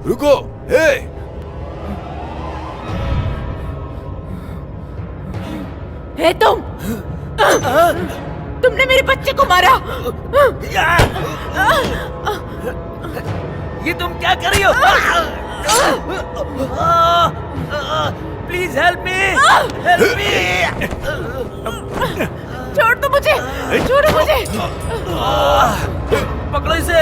रुको। हे हे तुमने मेरे बच्चे को मारा। ये तुम क्या कर रही हो? Please help me, help me. छोड़ दो मुझे, छोड़ो मुझे। पकड़ो इसे।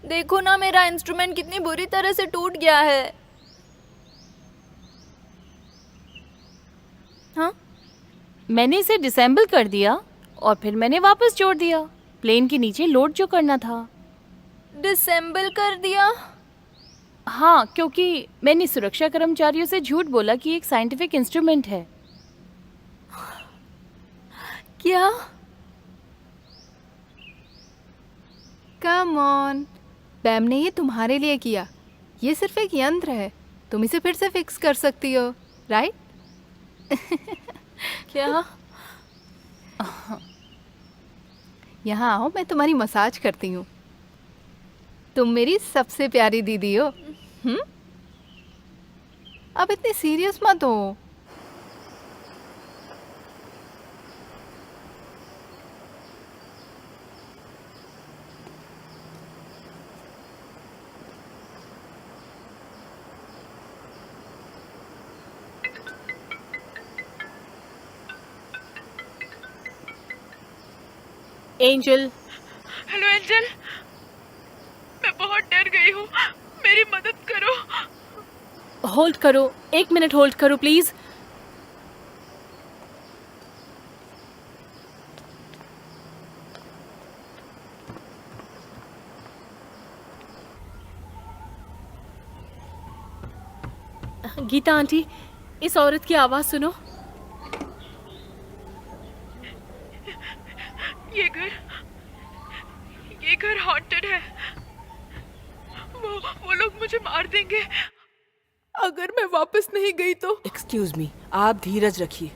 देखो ना मेरा इंस्ट्रूमेंट कितनी बुरी तरह से टूट गया है। हाँ, मैंने इसे डिसेंबल कर दिया और फिर मैंने वापस जोड़ दिया, प्लेन के नीचे लोड जो करना था। डिसेंबल कर दिया? हाँ, क्योंकि मैंने सुरक्षा कर्मचारियों से झूठ बोला कि एक साइंटिफिक इंस्ट्रूमेंट है। क्या? कम ऑन, बैम ने ये तुम्हारे लिए किया। ये सिर्फ एक यंत्र है, तुम इसे फिर से फिक्स कर सकती हो, राइट? क्या? यहाँ आओ, मैं तुम्हारी मसाज करती हूँ। तुम मेरी सबसे प्यारी दीदी हो। अब इतनी सीरियस मत हो। एंजल। हेलो एंजल, मैं बहुत डर गई हूँ, मेरी मदद करो। होल्ड करो, 1 मिनट होल्ड करो प्लीज। गीता आंटी, इस औरत की आवाज सुनो। ये घर हॉन्टेड है। वो लोग मुझे मार देंगे अगर मैं वापस नहीं गई तो। एक्सक्यूज मी, आप धीरज रखिए।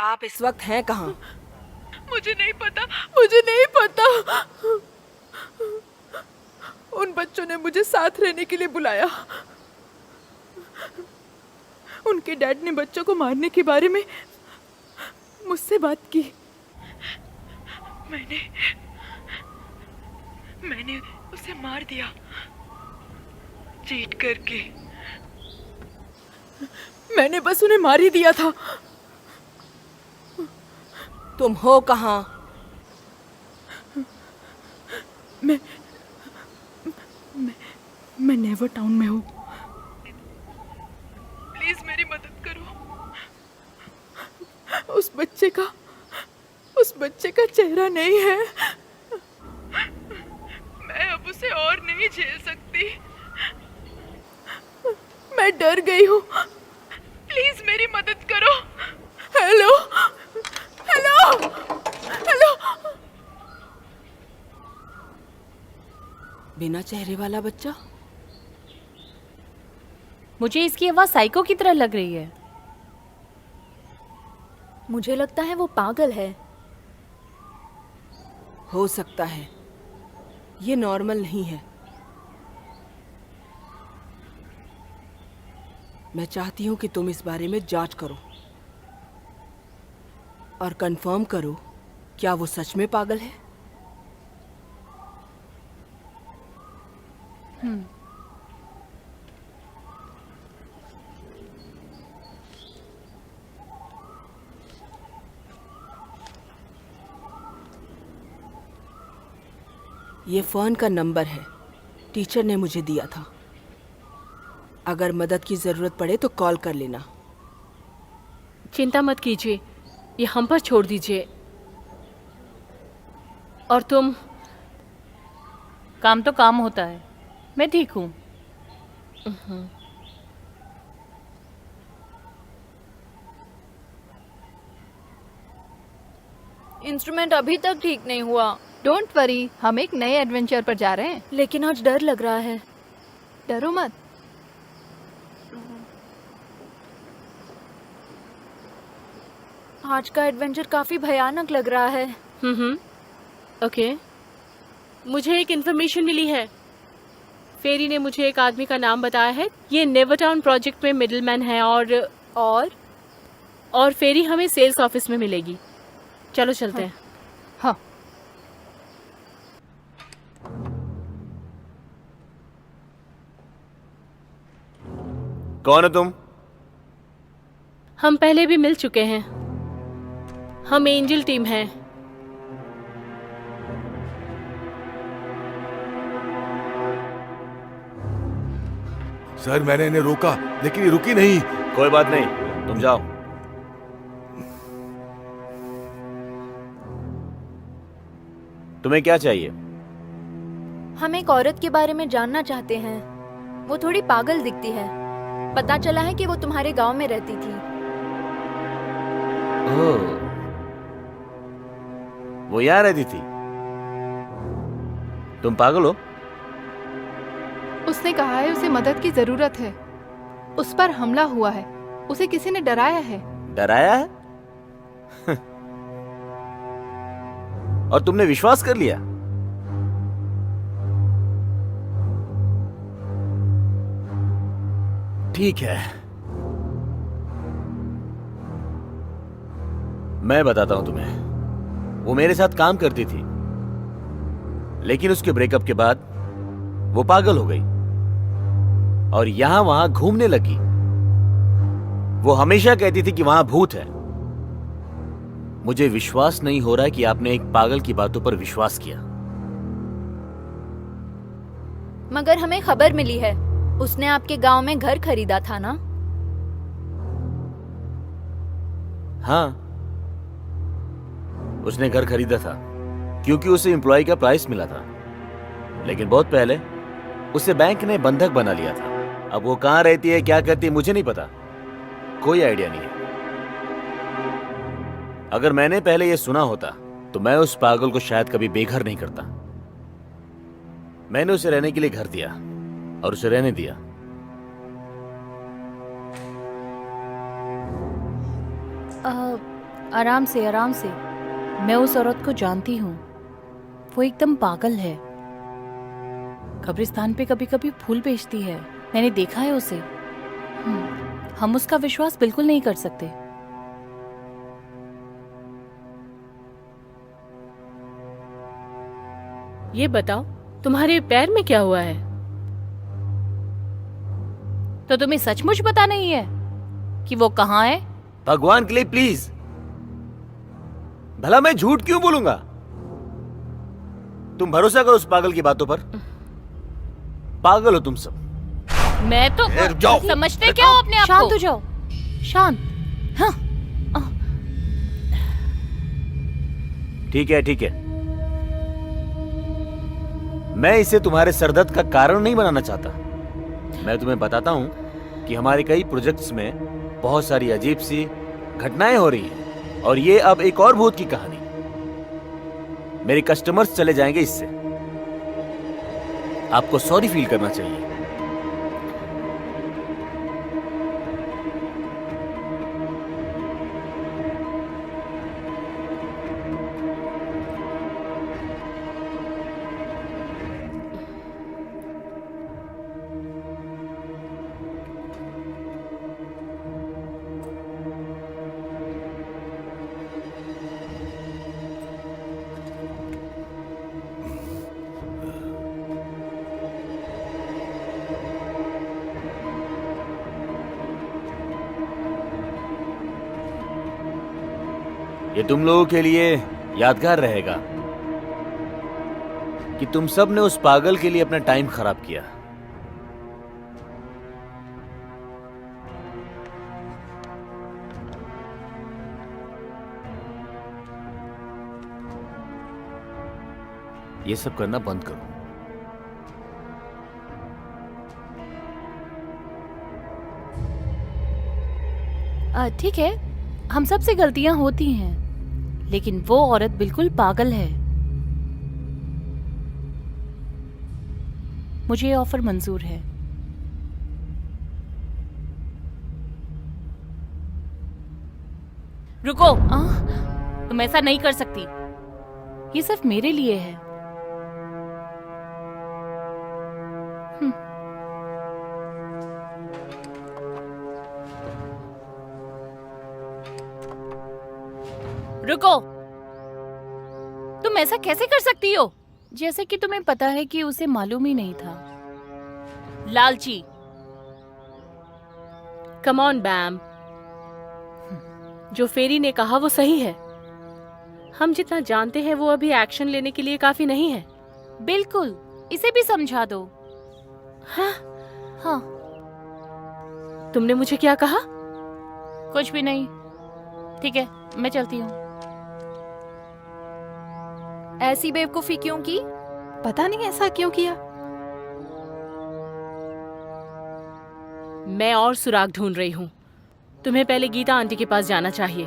आप इस वक्त हैं कहाँ? मुझे नहीं पता, मुझे नहीं पता। उन बच्चों ने मुझे साथ रहने के लिए बुलाया। उनके डैड ने बच्चों को मारने के बारे में मुझसे बात की। मैंने उसे मार दिया, चीट करके। मैंने बस उन्हें मार ही दिया था। तुम हो कहाँ? मैं नेवर टाउन में हूँ। प्लीज मेरी मदद करो। उस बच्चे का चेहरा नहीं है। मैं अब उसे और नहीं झेल सकती। मैं डर गई हूँ। प्लीज मेरी मदद करो। Hello hello hello. बिना चेहरे वाला बच्चा? मुझे इसकी आवाज साइको की तरह लग रही है। मुझे लगता है वो पागल है। हो सकता है, ये नॉर्मल नहीं है। मैं चाहती हूं कि तुम इस बारे में जांच करो और कंफर्म करो क्या वो सच में पागल है। ये फ़ोन का नंबर है, टीचर ने मुझे दिया था। अगर मदद की ज़रूरत पड़े तो कॉल कर लेना। चिंता मत कीजिए, ये हम पर छोड़ दीजिए। और तुम? काम तो काम होता है, मैं ठीक हूँ। इंस्ट्रूमेंट अभी तक ठीक नहीं हुआ। डोंट वरी, हम एक नए एडवेंचर पर जा रहे हैं। लेकिन आज डर लग रहा है। डरो मत। आज का एडवेंचर काफी भयानक लग रहा है। ओके, मुझे एक इन्फॉर्मेशन मिली है। फेरी ने मुझे एक आदमी का नाम बताया है। ये नेवरटाउन प्रोजेक्ट में मिडलमैन है और फेरी हमें सेल्स ऑफिस में मिलेगी। चलो चलते हैं। हाँ, कौन हो तुम? हम पहले भी मिल चुके हैं। हम एंजल टीम हैं। सर मैंने इन्हें रोका लेकिन ये रुकी नहीं। कोई बात नहीं, तुम जाओ। तुम्हें क्या चाहिए? हम एक औरत के बारे में जानना चाहते हैं। वो थोड़ी पागल दिखती है। पता चला है कि वो तुम्हारे गांव में रहती थी। ओह, वो यहाँ रहती थी? तुम पागल हो? उसने कहा है उसे मदद की जरूरत है। उस पर हमला हुआ है। उसे किसी ने डराया है। डराया है? और तुमने विश्वास कर लिया? ठीक है, मैं बताता हूं तुम्हें। वो मेरे साथ काम करती थी, लेकिन उसके ब्रेकअप के बाद वो पागल हो गई और यहां वहां घूमने लगी। वो हमेशा कहती थी कि वहां भूत है। मुझे विश्वास नहीं हो रहा है कि आपने एक पागल की बातों पर विश्वास किया। मगर हमें खबर मिली है उसने आपके गांव में घर खरीदा था ना? हाँ, उसने घर खरीदा था क्योंकि उसे एम्प्लॉय का प्राइस मिला था। लेकिन बहुत पहले उसे बैंक ने बंधक बना लिया था। अब वो कहां रहती है, क्या करती है, मुझे नहीं पता। कोई आइडिया नहीं है। अगर मैंने पहले ये सुना होता तो मैं उस पागल को शायद कभी बेघर नहीं करता। मैंने उसे रहने के लिए घर दिया और उसे रहने दिया। आराम से आराम से। मैं उस औरत को जानती हूँ। वो एकदम पागल है। कब्रिस्तान पे कभी कभी फूल बेचती है। मैंने देखा है उसे। हम उसका विश्वास बिल्कुल नहीं कर सकते। ये बताओ, तुम्हारे पैर में क्या हुआ है? तो तुम्हें सचमुच पता नहीं है कि वो कहाँ है? भगवान के लिए प्लीज, भला मैं झूठ क्यों बोलूंगा? तुम भरोसा करो उस पागल की बातों पर। पागल हो तुम सब। मैं तो रुक जाओ। समझते क्या हो अपने आप को? शांत हो जाओ, शांत। हाँ। ठीक है ठीक है, मैं इसे तुम्हारे सरदर्द का कारण नहीं बनाना चाहता। मैं तुम्हें बताता हूं कि हमारे कई प्रोजेक्ट्स में बहुत सारी अजीब सी घटनाएं हो रही हैं और ये अब एक और भूत की कहानी। मेरे कस्टमर्स चले जाएंगे इससे। आपको सॉरी फील करना चाहिए। ये तुम लोगों के लिए यादगार रहेगा कि तुम सब ने उस पागल के लिए अपना टाइम खराब किया। ये सब करना बंद करो। ठीक है, हम सब से गलतियां होती हैं, लेकिन वो औरत बिल्कुल पागल है। मुझे ये ऑफर मंजूर है। रुको। तुम ऐसा नहीं कर सकती, ये सिर्फ मेरे लिए है। रुको, तुम ऐसा कैसे कर सकती हो? जैसे कि तुम्हें पता है कि उसे मालूम ही नहीं था। लालची। कम ऑन बैम, जो फेरी ने कहा वो सही है। हम जितना जानते हैं वो अभी एक्शन लेने के लिए काफी नहीं है। बिल्कुल, इसे भी समझा दो। हाँ, हाँ, तुमने मुझे क्या कहा? कुछ भी नहीं। ठीक है, मैं चलती हूँ। ऐसी बेवकूफी क्यों की? पता नहीं ऐसा क्यों किया। मैं और सुराग ढूंढ रही हूँ। तुम्हें पहले गीता आंटी के पास जाना चाहिए।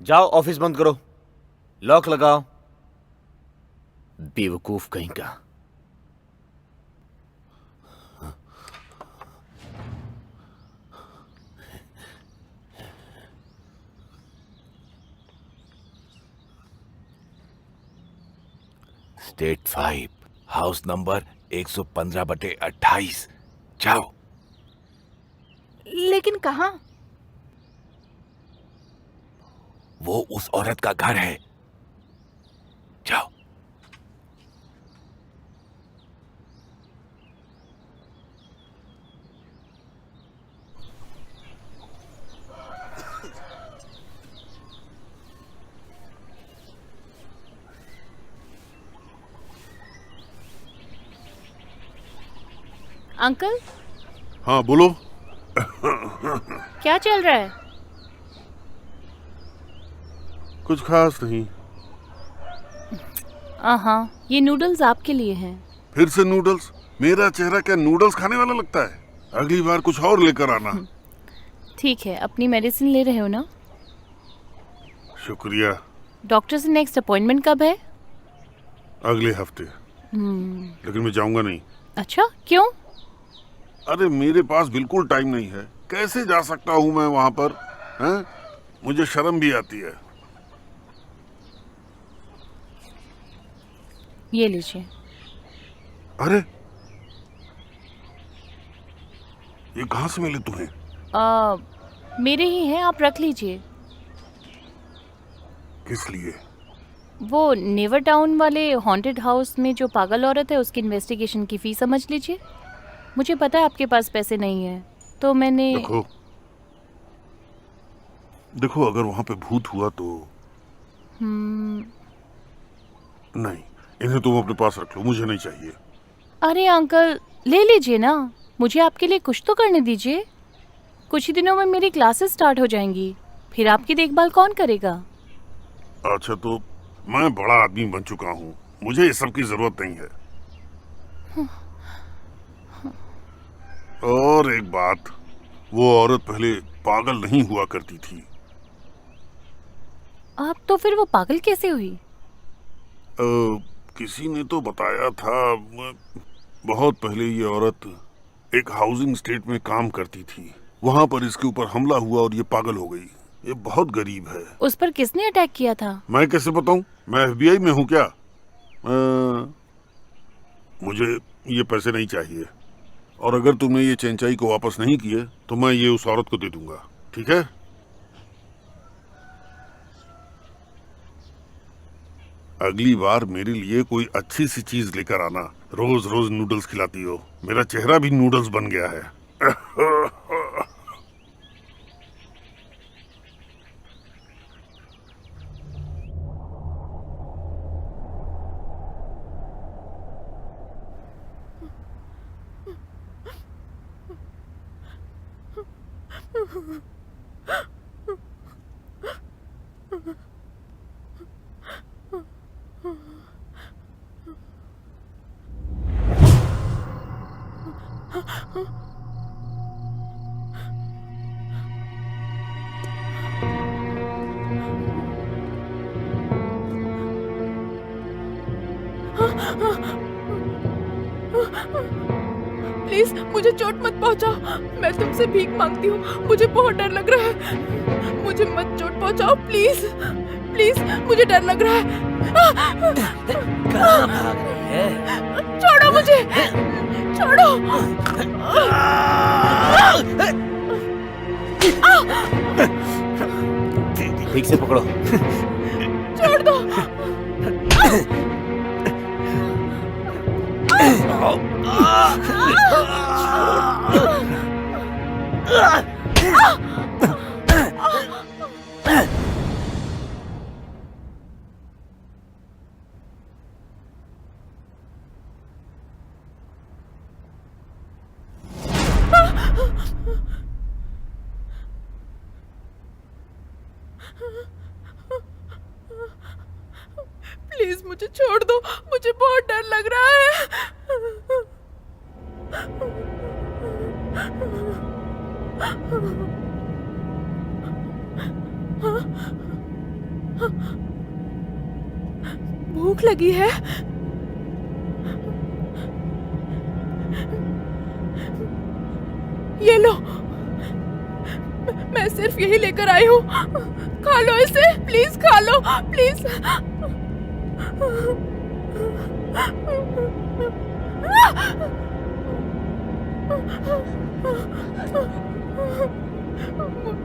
जाओ, ऑफिस बंद करो, लॉक लगाओ। बेवकूफ कहीं का। State 5, house number 115/28। जाओ। लेकिन कहाँ? वो उस औरत का घर है। जाओ। अंकल, हाँ बोलो। क्या चल रहा है? कुछ खास नहीं। हाँ, ये नूडल्स आपके लिए हैं। फिर से नूडल्स? मेरा चेहरा क्या नूडल्स खाने वाला लगता है? अगली बार कुछ और लेकर आना। ठीक है, अपनी मेडिसिन ले रहे हो ना? शुक्रिया। डॉक्टर से नेक्स्ट अपॉइंटमेंट कब है? अगले हफ्ते। लेकिन मैं जाऊंगा नहीं। अच्छा, क्यों? अरे मेरे पास बिल्कुल टाइम नहीं है। कैसे जा सकता हूँ मैं वहां पर? हैं? मुझे शर्म भी आती है। ये लीजिए। अरे ये कहाँ से मिले तुम्हें? मेरे ही हैं, आप रख लीजिए। किस लिए? वो नेवर टाउन वाले हॉन्टेड हाउस में जो पागल औरत है उसकी इन्वेस्टिगेशन की फीस समझ लीजिए। मुझे पता है आपके पास पैसे नहीं है, तो मैंने। देखो अगर वहां पे भूत हुआ तो नहीं, इन्हें तुम अपने पास रख लो, मुझे नहीं चाहिए। अरे अंकल, ले लीजिए ना, मुझे आपके लिए कुछ तो करने दीजिए। कुछ ही दिनों में मेरी क्लासेस स्टार्ट हो जाएंगी, फिर आपकी देखभाल कौन करेगा? अच्छा तो मैं बड़ा आदमी बन चुका हूँ, मुझे इस सब की जरूरत नहीं है। और एक बात, वो औरत पहले पागल नहीं हुआ करती थी। आप तो फिर वो पागल कैसे हुई? किसी ने तो बताया था। बहुत पहले ये औरत एक हाउसिंग स्टेट में काम करती थी, वहां पर इसके ऊपर हमला हुआ और ये पागल हो गई। ये बहुत गरीब है। उस पर किसने अटैक किया था? मैं कैसे बताऊं? मैं FBI में हूँ क्या? मुझे ये पैसे नहीं चाहिए, और अगर तुमने ये चेंचाई को वापस नहीं किए तो मैं ये उस औरत को दे दूंगा, ठीक है? अगली बार मेरे लिए कोई अच्छी सी चीज लेकर आना। रोज रोज नूडल्स खिलाती हो, मेरा चेहरा भी नूडल्स बन गया है। प्लीज मुझे चोट मत पहुंचाओ, मैं तुमसे भीख मांगती हूँ, मुझे बहुत डर लग रहा है, मुझे मत चोट पहुंचाओ प्लीज, प्लीज मुझे डर लग रहा है। कहाँ भाग रही है? छोड़ो मुझे, छोड़ो। ठीक से पकड़ो। छोड़ दो। प्लीज मुझे छोड़ दो, मुझे बहुत डर लग रहा है। भूख लगी है। ये लो, मैं सिर्फ यही लेकर आई हूँ, खा लो इसे, प्लीज खा लो, प्लीज।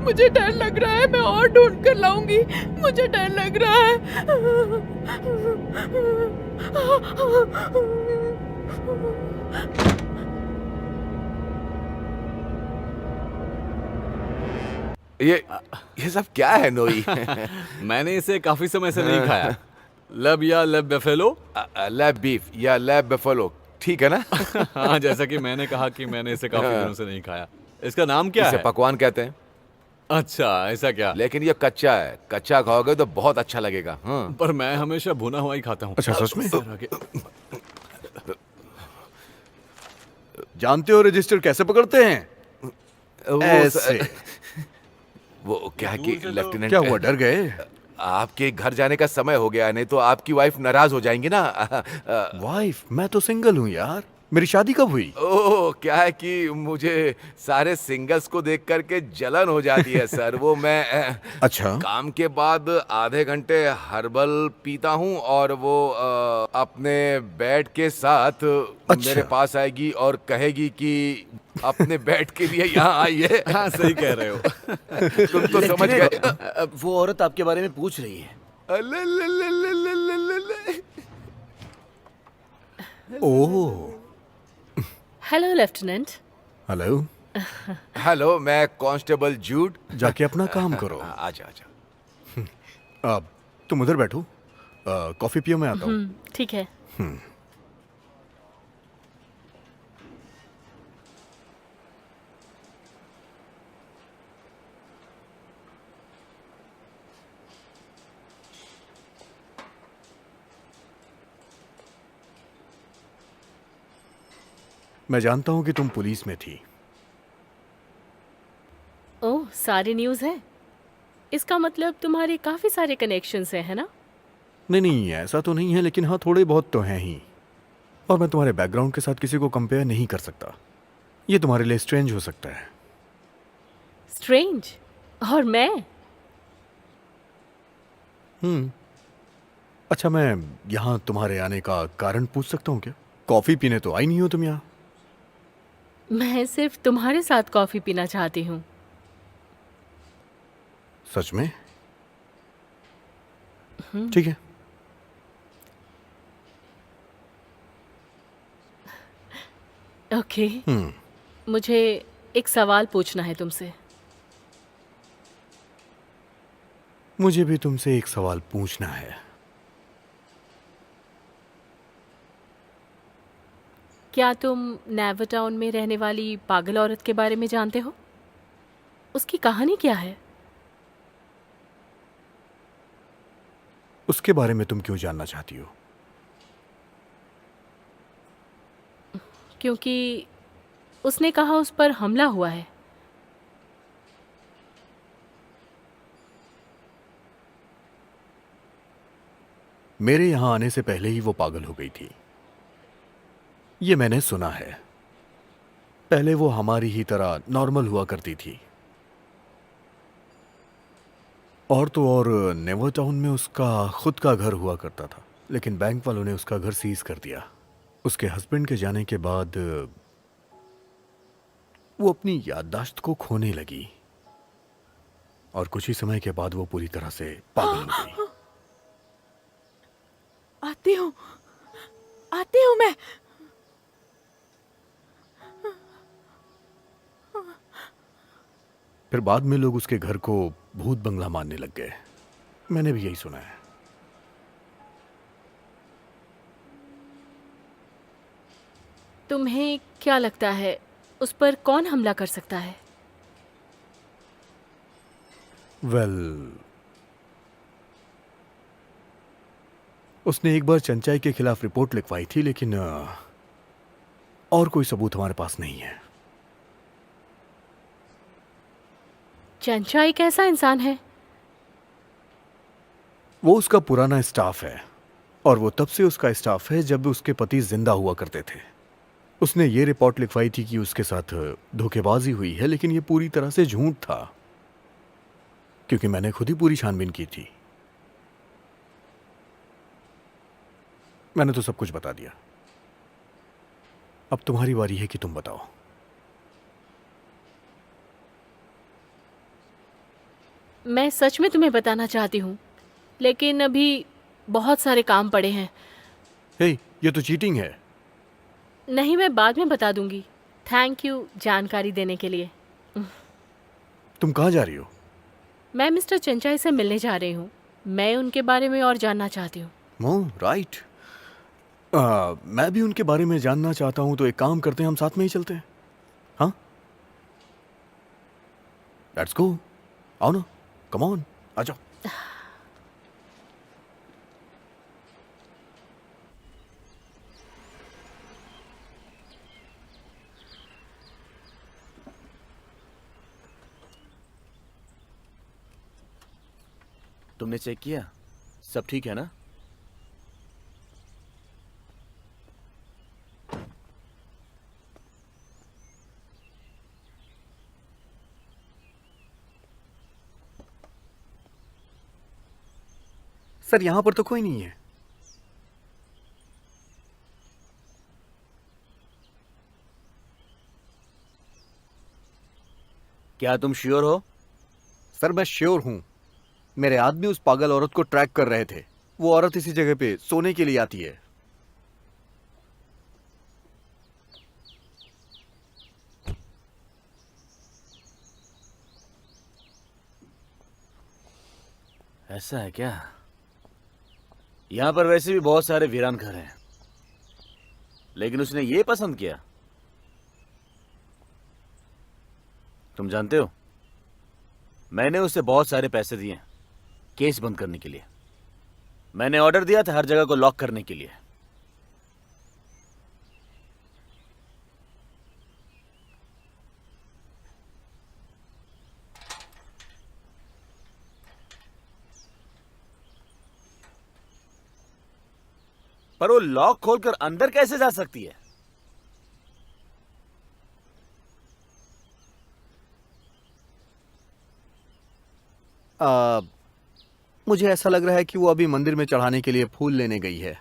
मुझे डर लग रहा है, मैं और ढूंढ कर लाऊंगी, मुझे डर लग रहा है। ये सब क्या है नोई? मैंने इसे काफी समय से नहीं खाया। लब या लब बेफेलो? लैब बीफ या लैब बेफेलो, ठीक है ना? हाँ, जैसा कि मैंने कहा कि मैंने इसे काफी दिनों से नहीं खाया। इसका नाम क्या इसे है? पकवान कहते हैं। अच्छा, ऐसा क्या? लेकिन ये कच्चा है, कच्चा खाओगे तो बहुत अच्छा लगेगा। हाँ। पर मैं हमेशा भुना हुआ ही खाता हूँ। अच्छा, सच में? जानते हो रजिस्टर कैसे पकड़ते हैं? ऐसे। वो क्या है कि लेफ्टिनेंट, क्या हुआ, डर गए? आपके घर जाने का समय हो गया, नहीं तो आपकी वाइफ नाराज हो जाएंगी ना। वाइफ? मैं तो सिंगल हूँ यार, मेरी शादी कब हुई? ओह, क्या है कि मुझे सारे सिंगल्स को देख करके जलन हो जाती है सर। वो मैं अच्छा, काम के बाद आधे घंटे हर्बल पीता हूँ और वो अपने बेड के साथ मेरे पास आएगी और कहेगी कि अपने बेड के लिए यहाँ आई है। हाँ, सही कह रहे हो। तुम तो समझ गए। वो औरत आपके बारे में पूछ रही है। ओह, हेलो लेफ्टिनेंट। हेलो। हेलो, मैं कांस्टेबल जूड। जाके अपना काम करो। आजा आजा। अब तुम उधर बैठो, कॉफी पियो, मैं आता हूँ। ठीक है। मैं जानता हूँ कि तुम पुलिस में थी। ओह, सारी न्यूज़ है। इसका मतलब तुम्हारे काफी सारे कनेक्शंस हैं, है ना? नहीं नहीं, ऐसा तो नहीं है, लेकिन हाँ थोड़े बहुत तो हैं ही। और मैं तुम्हारे बैकग्राउंड के साथ किसी को कंपेयर नहीं कर सकता। ये तुम्हारे लिए स्ट्रेंज हो सकता है। स्ट्रेंज? और मैं? अच्छा, मैं यहाँ तुम्हारे आने का कारण पूछ सकता हूँ क्या? कॉफी पीने तो आई नहीं हो तुम यहाँ। मैं सिर्फ तुम्हारे साथ कॉफी पीना चाहती हूँ। सच में? ठीक है। ओके। मुझे एक सवाल पूछना है तुमसे। मुझे भी तुमसे एक सवाल पूछना है। क्या तुम नेवरटाउन में रहने वाली पागल औरत के बारे में जानते हो? उसकी कहानी क्या है? उसके बारे में तुम क्यों जानना चाहती हो? क्योंकि उसने कहा उस पर हमला हुआ है। मेरे यहाँ आने से पहले ही वो पागल हो गई थी। ये मैंने सुना है। पहले वो हमारी ही तरह नॉर्मल हुआ करती थी। और तो और नेवर टाउन में उसका खुद का घर हुआ करता था, लेकिन बैंक वालों ने उसका घर सीज कर दिया। उसके हस्बैंड के जाने के बाद वो अपनी याददाश्त को खोने लगी और कुछ ही समय के बाद वो पूरी तरह से पागल हो गई। आती हूँ मैं। फिर बाद में लोग उसके घर को भूत बंगला मानने लग गए। मैंने भी यही सुना है। तुम्हें क्या लगता है उस पर कौन हमला कर सकता है? उसने एक बार चंचाई के खिलाफ रिपोर्ट लिखवाई थी, लेकिन और कोई सबूत हमारे पास नहीं है। चंचाई कैसा इंसान है? वो उसका पुराना स्टाफ है, और वो तब से उसका स्टाफ है जब उसके पति जिंदा हुआ करते थे। उसने ये रिपोर्ट लिखवाई थी कि उसके साथ धोखेबाजी हुई है, लेकिन ये पूरी तरह से झूठ था, क्योंकि मैंने खुद ही पूरी छानबीन की थी। मैंने तो सब कुछ बता दिया। अब तुम्हारी बारी है कि तुम बताओ। मैं सच में तुम्हें बताना चाहती हूँ, लेकिन अभी बहुत सारे काम पड़े हैं। हे, ये तो चीटिंग है। नहीं, मैं बाद में बता दूंगी। थैंक यू जानकारी देने के लिए। तुम कहाँ जा रही हो? मैं मिस्टर चंचाई से मिलने जा रही हूँ। मैं उनके बारे में और जानना चाहती हूँ। राइट। मैं भी उनके बारे में जानना चाहता हूँ, तो एक काम करते हैं, हम साथ में ही चलते हैं। हाँ, लेट्स गो। आओ ना, कम ऑन, आ जाओ। तुमने चेक किया? सब ठीक है ना? सर, यहां पर तो कोई नहीं है। क्या तुम श्योर हो? सर, मैं श्योर हूं। मेरे आदमी उस पागल औरत को ट्रैक कर रहे थे। वो औरत इसी जगह पे सोने के लिए आती है। ऐसा है क्या? यहां पर वैसे भी बहुत सारे वीरान घर हैं, लेकिन उसने ये पसंद किया। तुम जानते हो, मैंने उसे बहुत सारे पैसे दिए हैं केस बंद करने के लिए। मैंने ऑर्डर दिया था हर जगह को लॉक करने के लिए। पर वो लॉक खोलकर अंदर कैसे जा सकती है? मुझे ऐसा लग रहा है कि वो अभी मंदिर में चढ़ाने के लिए फूल लेने गई है।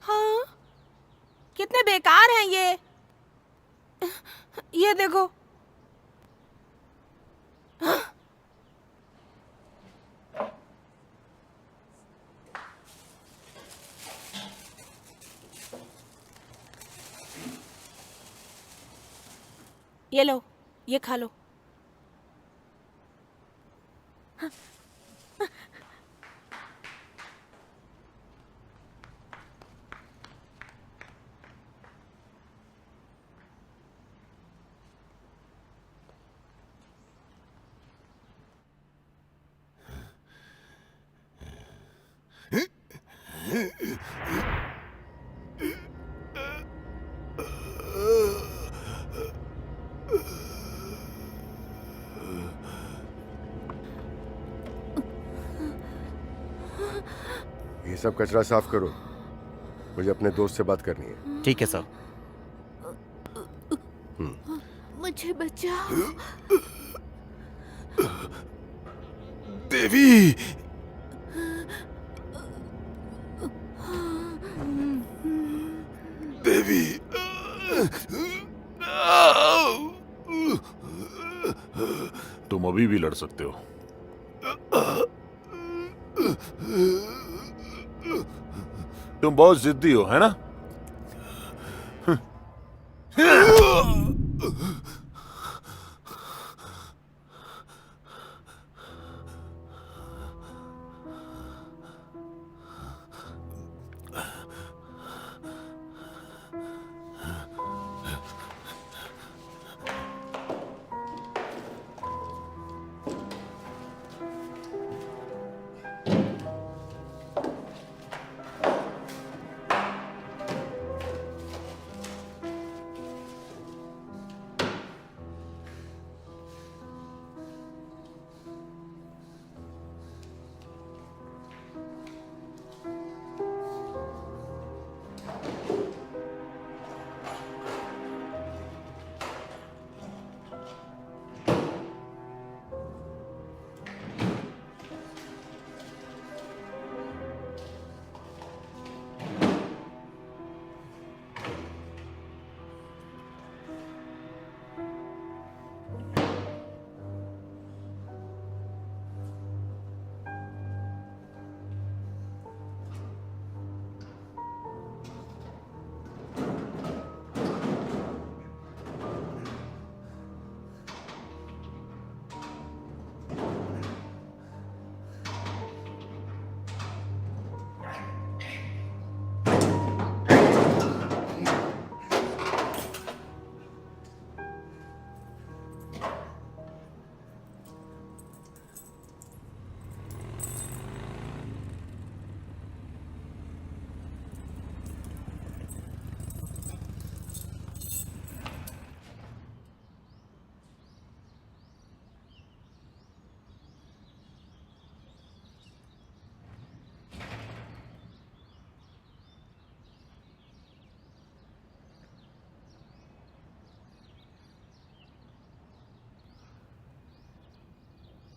हाँ, कितने बेकार हैं ये देखो। ये लो, ये खा लो। ये सब कचरा साफ करो, मुझे अपने दोस्त से बात करनी है। ठीक है सर। मुझे बचाओ। देवी, देवी, तुम अभी भी लड़ सकते हो। तुम बहुत जिद्दी हो, है ना?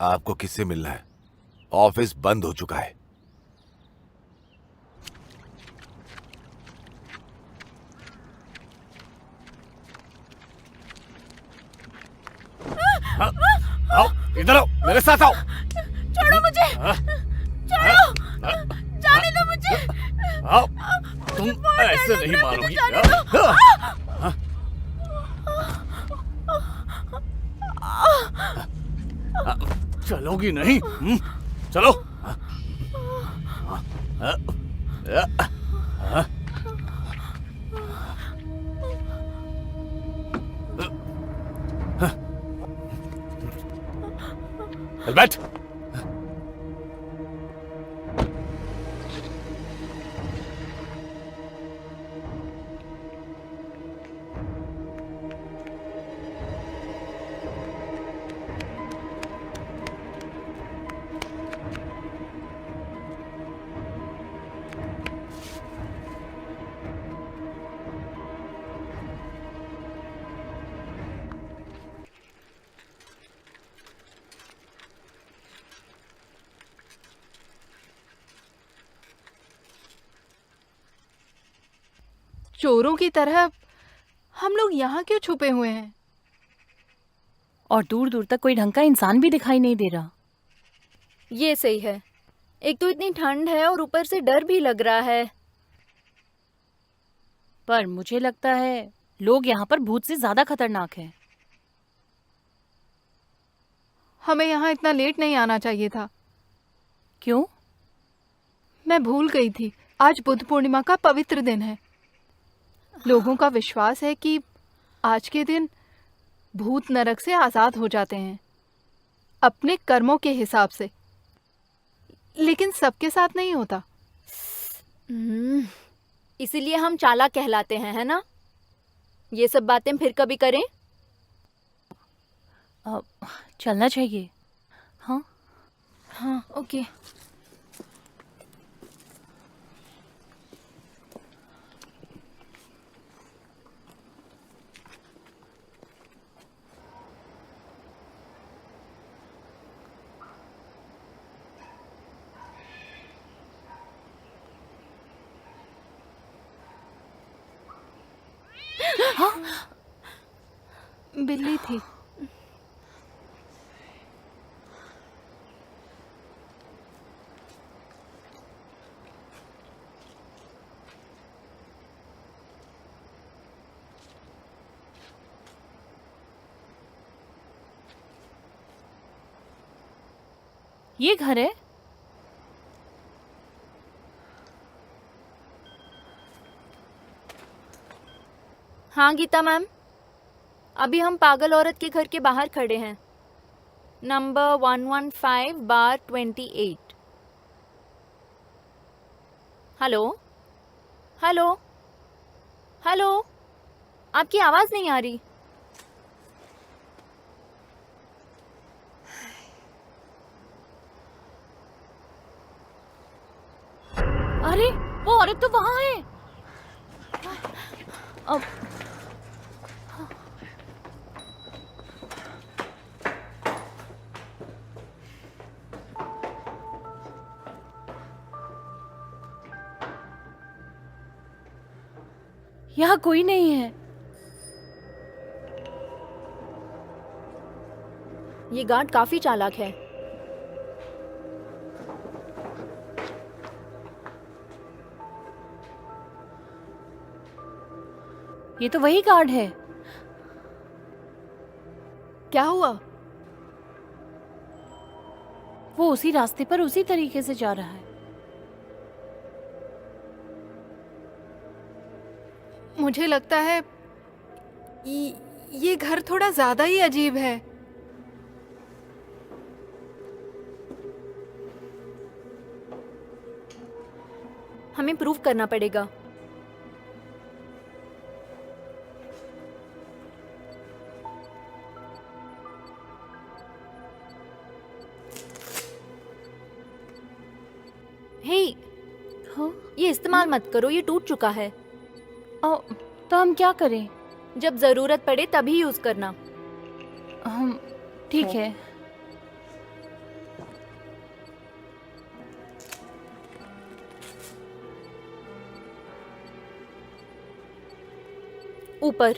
आपको किससे मिलना है? ऑफिस बंद हो चुका है। आओ, इधर आओ, मेरे साथ आओ। छोड़ो मुझे, छोड़ो, जाने दो मुझे। आओ, तुम ऐसे नहीं मारोगी। चलोगी नहीं? चलो। बैठ। चोरों की तरह हम लोग यहाँ क्यों छुपे हुए हैं? और दूर दूर तक कोई ढंग का इंसान भी दिखाई नहीं दे रहा। ये सही है। एक तो इतनी ठंड है और ऊपर से डर भी लग रहा है। पर मुझे लगता है लोग यहाँ पर भूत से ज्यादा खतरनाक हैं। हमें यहाँ इतना लेट नहीं आना चाहिए था। क्यों? मैं भूल गई थी, आज बुद्ध पूर्णिमा का पवित्र दिन है। लोगों का विश्वास है कि आज के दिन भूत नरक से आजाद हो जाते हैं अपने कर्मों के हिसाब से, लेकिन सबके साथ नहीं होता। इसीलिए हम चालाक कहलाते हैं, है ना? ये सब बातें फिर कभी करें। चलना चाहिए। हाँ हाँ, ओके। हाँ? बिल्ली थी। ये घर है? हाँ गीता मैम, अभी हम पागल औरत के घर के बाहर खड़े हैं, नंबर 115/28। हेलो हेलो हेलो, आपकी आवाज़ नहीं आ रही। अरे वो औरत तो वहां है। अब यहाँ कोई नहीं है। ये गार्ड काफी चालाक है। ये तो वही गार्ड है। क्या हुआ? वो उसी रास्ते पर उसी तरीके से जा रहा है। मुझे लगता है ये घर थोड़ा ज्यादा ही अजीब है। हमें प्रूव करना पड़ेगा। हे, हाँ? ये इस्तेमाल मत करो, ये टूट चुका है। तो हम क्या करें? जब जरूरत पड़े तभी यूज करना। हम ठीक है। ऊपर।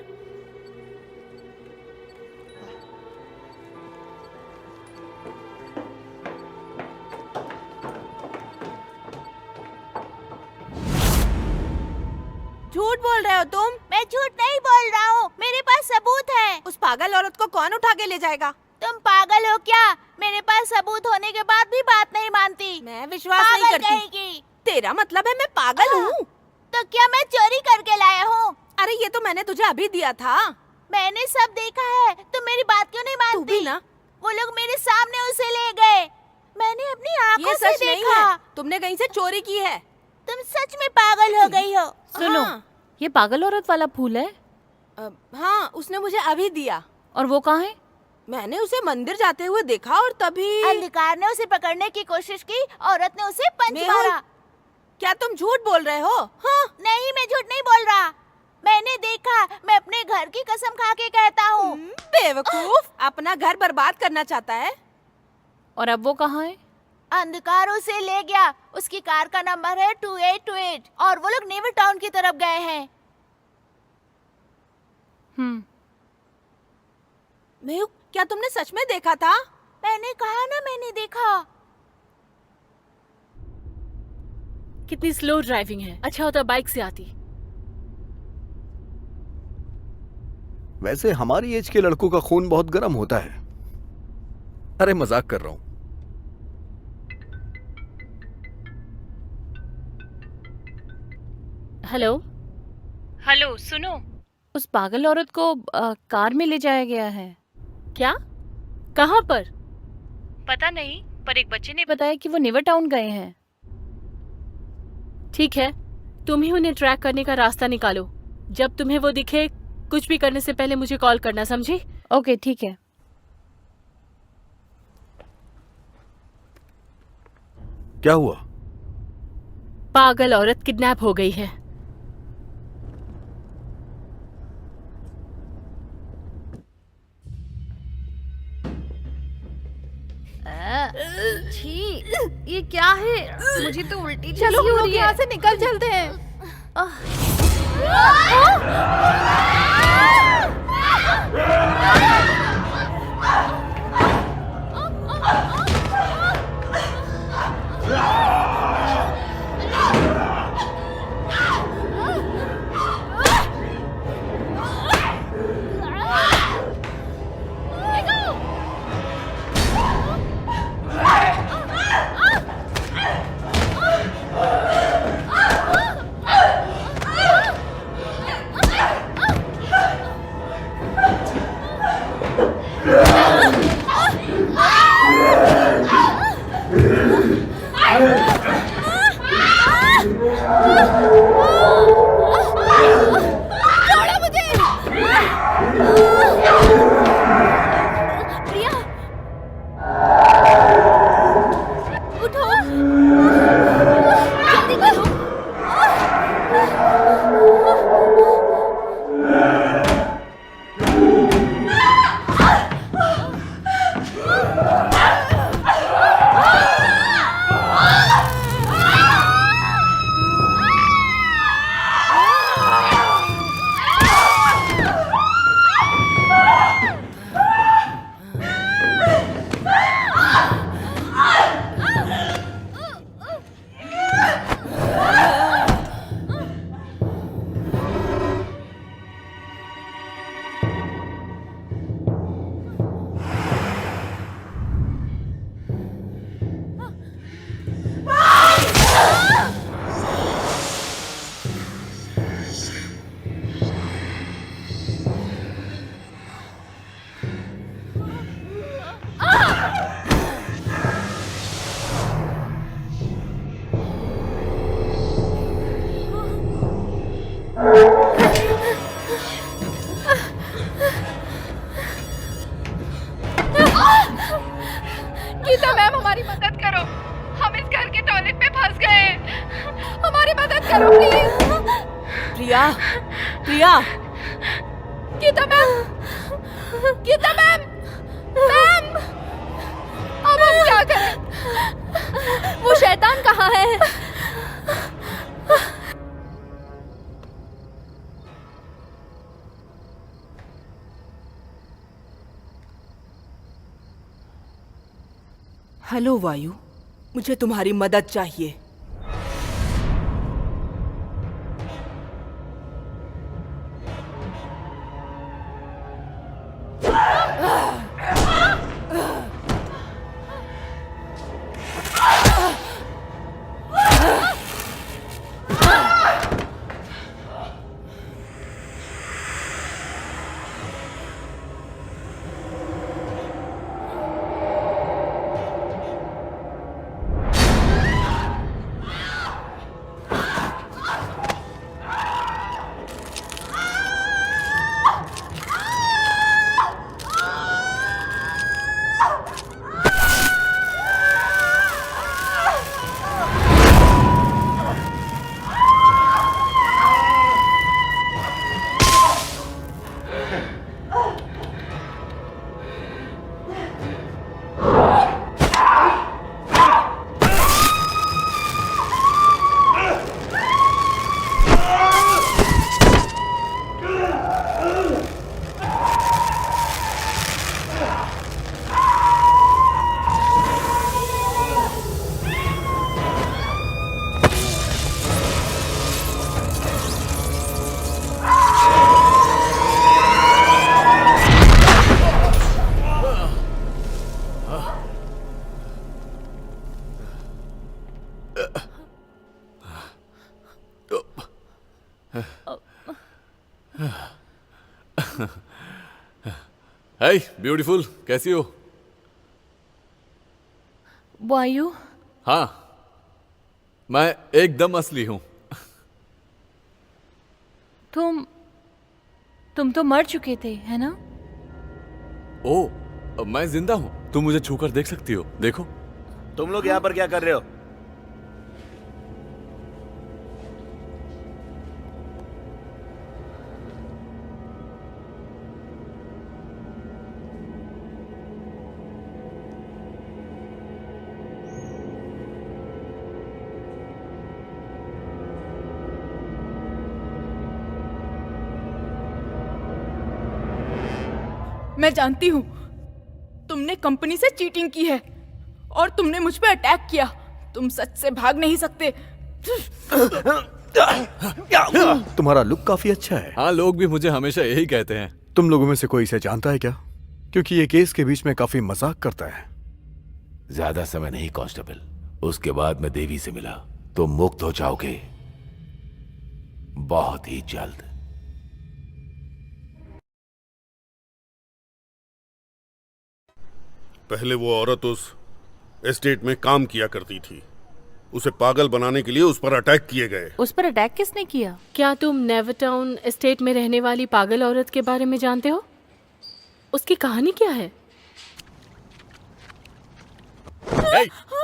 झूठ बोल रहे हो तुम? मैं झूठ नहीं बोल रहा हूँ, मेरे पास सबूत है। उस पागल औरत को कौन उठा के ले जाएगा? तुम पागल हो क्या? मेरे पास सबूत होने के बाद भी बात नहीं मानती। मैं विश्वास नहीं करती। कहेगी। तेरा मतलब है मैं पागल हूँ? तो क्या मैं चोरी करके लाया हूँ? अरे ये तो मैंने तुझे अभी दिया था। मैंने सब देखा है, तुम मेरी बात क्यों नहीं मानती? तू भी ना। वो लोग मेरे सामने उसे ले गए, मैंने अपनी आंखों से सच नहीं देखा। है, तुमने कहीं से चोरी की है। तुम सच में पागल हो गई हो। सुनो, ये पागल औरत वाला फूल है? हाँ, उसने मुझे अभी दिया। और वो कहाँ है? मैंने उसे मंदिर जाते हुए देखा और तभी अंधकार ने उसे पकड़ने की कोशिश की, औरत ने उसे पंच मारा। क्या तुम झूठ बोल रहे हो? हाँ? नहीं, मैं झूठ नहीं बोल रहा, मैंने देखा। मैं अपने घर की कसम खा के कहता हूँ। बेवकूफ, अपना घर बर्बाद करना चाहता है। और अब वो कहाँ है? अंधकार उसे ले गया, उसकी कार का नंबर है 2828 और वो लोग नेवर टाउन की तरफ गए हैं। मेहुक, क्या तुमने सच में देखा था? मैंने कहा ना, मैंने देखा। कितनी स्लो ड्राइविंग है, अच्छा होता बाइक से आती। वैसे हमारी एज के लड़कों का खून बहुत गर्म होता है। अरे मजाक कर रहा हूं। हेलो हेलो, सुनो, उस पागल औरत को कार में ले जाया गया है। क्या? कहाँ पर? पता नहीं, पर एक बच्चे ने बताया कि वो नेवर टाउन गए हैं। ठीक है, तुम ही उन्हें ट्रैक करने का रास्ता निकालो। जब तुम्हें वो दिखे, कुछ भी करने से पहले मुझे कॉल करना, समझी? ओके, ठीक है। क्या हुआ? पागल औरत किडनैप हो गई है। छी, ये क्या है? मुझे तो उल्टी चलो जैसी हो लोग रही है। यहाँ से निकल चलते हैं। छोड़ो मुझे। प्रिया, उठो, जल्दी करो। गीता मैम, हमारी मदद करो। हम इस घर के टॉयलेट में फंस गए हैं। हमारी मदद करो please. Priya, Priya. Geeta ma'am, Geeta ma'am, ma'am, अब हम क्या करें? वो शैतान कहाँ है? हेलो वायु, मुझे तुम्हारी मदद चाहिए। हाय ब्यूटीफुल, कैसी हो? वायु? हाँ, मैं एकदम असली हूं। तुम तो मर चुके थे, है ना? ओ, मैं जिंदा हूं। तुम मुझे छूकर देख सकती हो, देखो। तुम लोग यहाँ पर क्या कर रहे हो? मैं जानती हूँ तुमने कंपनी से चीटिंग की है और तुमने मुझ पे अटैक किया। तुम सच से भाग नहीं सकते। तुम्हारा लुक काफी अच्छा है। हाँ, लोग भी मुझे हमेशा यही कहते हैं। तुम लोगों में से कोई इसे जानता है क्या? क्योंकि ये केस के बीच में काफी मजाक करता है। ज्यादा समय नहीं कांस्टेबल, उसके बाद मैं देवी से मिला। तुम मुक्त हो जाओगे बहुत ही जल्द। पहले वो औरत उस एस्टेट में काम किया करती थी। उसे पागल बनाने के लिए उस पर अटैक किए गए। उस पर अटैक किसने किया? क्या तुम नेवरटाउन एस्टेट में रहने वाली पागल औरत के बारे में जानते हो? उसकी कहानी क्या है?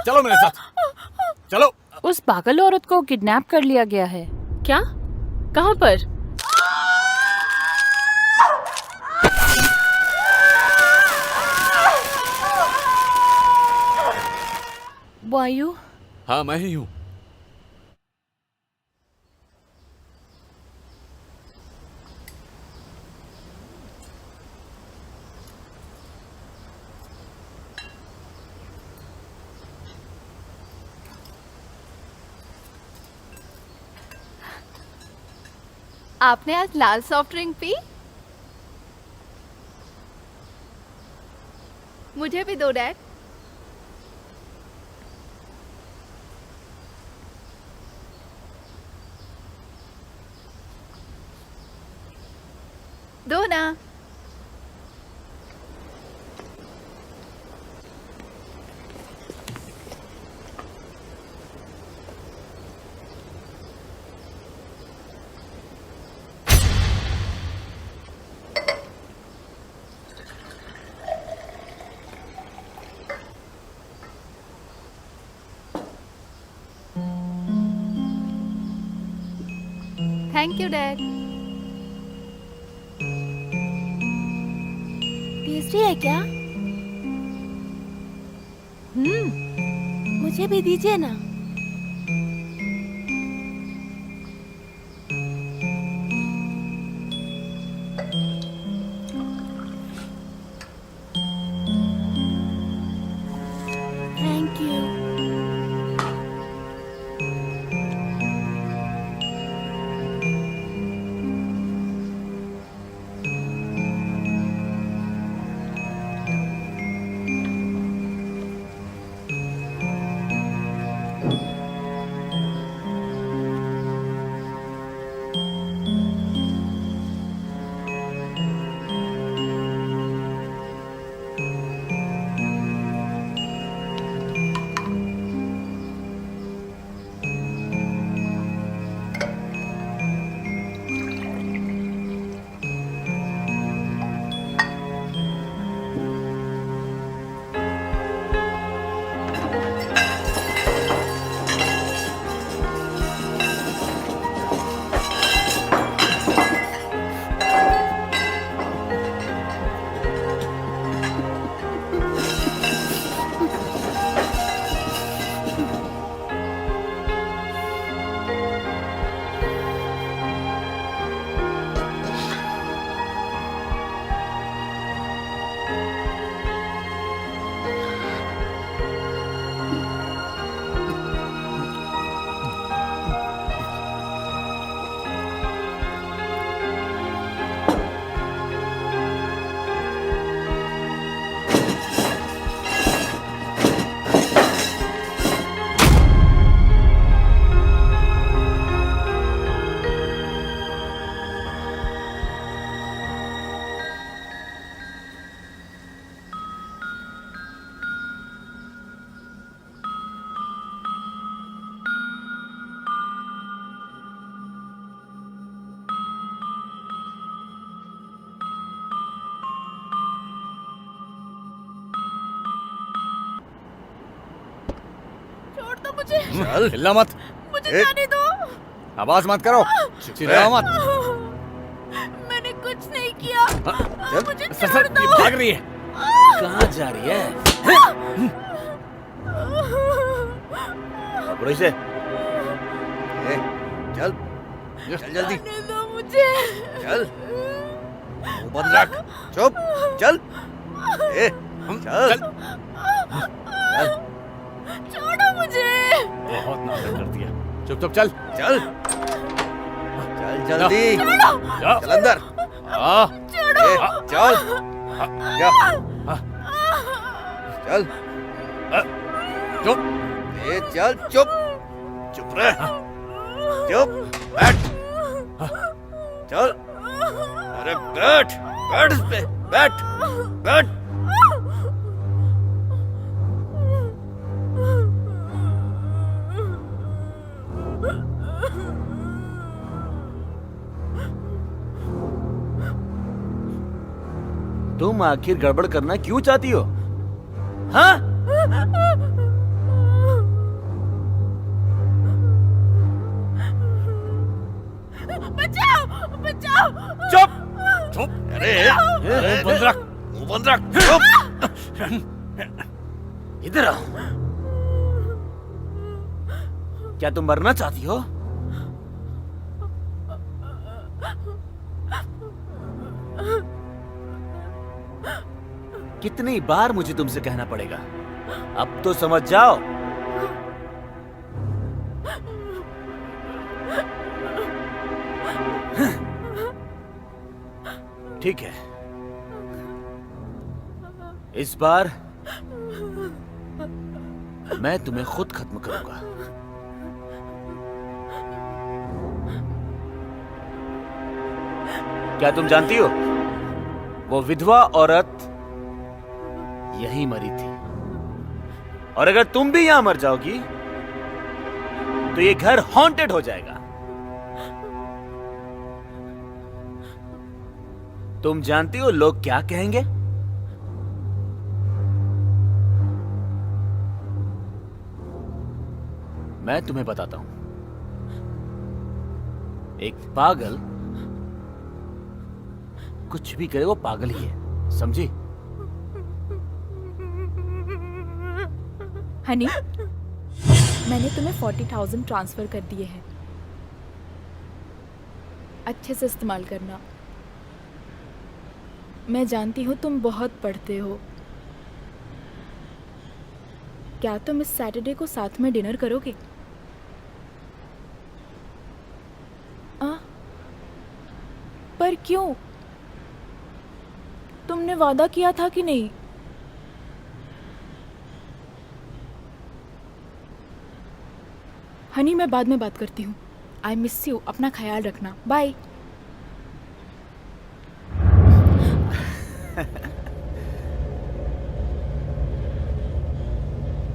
चलो मेरे साथ, चलो। उस पागल औरत को किडनैप कर लिया गया है। क्या? कहाँ पर? वायु? हाँ, मैं ही हूँ। आपने आज लाल सॉफ्ट ड्रिंक पी? मुझे भी दो डैड। दो ना। Thank you dad. टेस्टी है क्या? मुझे भी दीजिए ना। Thank you. चल, हिलना मत। मुझे जाने दो। आवाज मत करो, चिल्लाओ मत। मैंने कुछ नहीं किया। मुझे छोड़ दो। ये भाग रही है। कहाँ जा रही है? पकड़ो इसे। चल, चल जल्दी। जाने दो मुझे। चल, मुंह बंद रख। चुप, चल। चल, चल। छोड़ो मुझे। बहुत नाटक कर दिया। चुप चुप चल, चल, चल जल्दी। चल अंदर। चल, जा, चल, चुप, चल, चुप, चुप रह, चुप, बैठ, चल, अरे बैठ, बैठ इस पे, बैठ, बैठ। तुम आखिर गड़बड़ करना क्यों चाहती हो? हाँ? बचाओ, बचाओ। चुप, चुप। अरे मुंह बंद रख, मुंह बंद रख। चुप। इधर आओ। क्या तुम मरना चाहती हो? कितनी बार मुझे तुमसे कहना पड़ेगा? अब तो समझ जाओ। ठीक है, इस बार मैं तुम्हें खुद खत्म करूंगा। क्या तुम जानती हो, वो विधवा औरत यहीं मरी थी, और अगर तुम भी यहां मर जाओगी तो ये घर हॉन्टेड हो जाएगा। तुम जानती हो लोग क्या कहेंगे? मैं तुम्हें बताता हूं। एक पागल कुछ भी करे वो पागल ही है, समझी? हनी, मैंने तुम्हें 40,000 ट्रांसफर कर दिए हैं। अच्छे से इस्तेमाल करना। मैं जानती हूँ तुम बहुत पढ़ते हो। क्या तुम इस सैटरडे को साथ में डिनर करोगे? पर क्यों? तुमने वादा किया था कि नहीं? हनी, मैं बाद में बात करती हूँ। I miss you. अपना ख्याल रखना। बाय।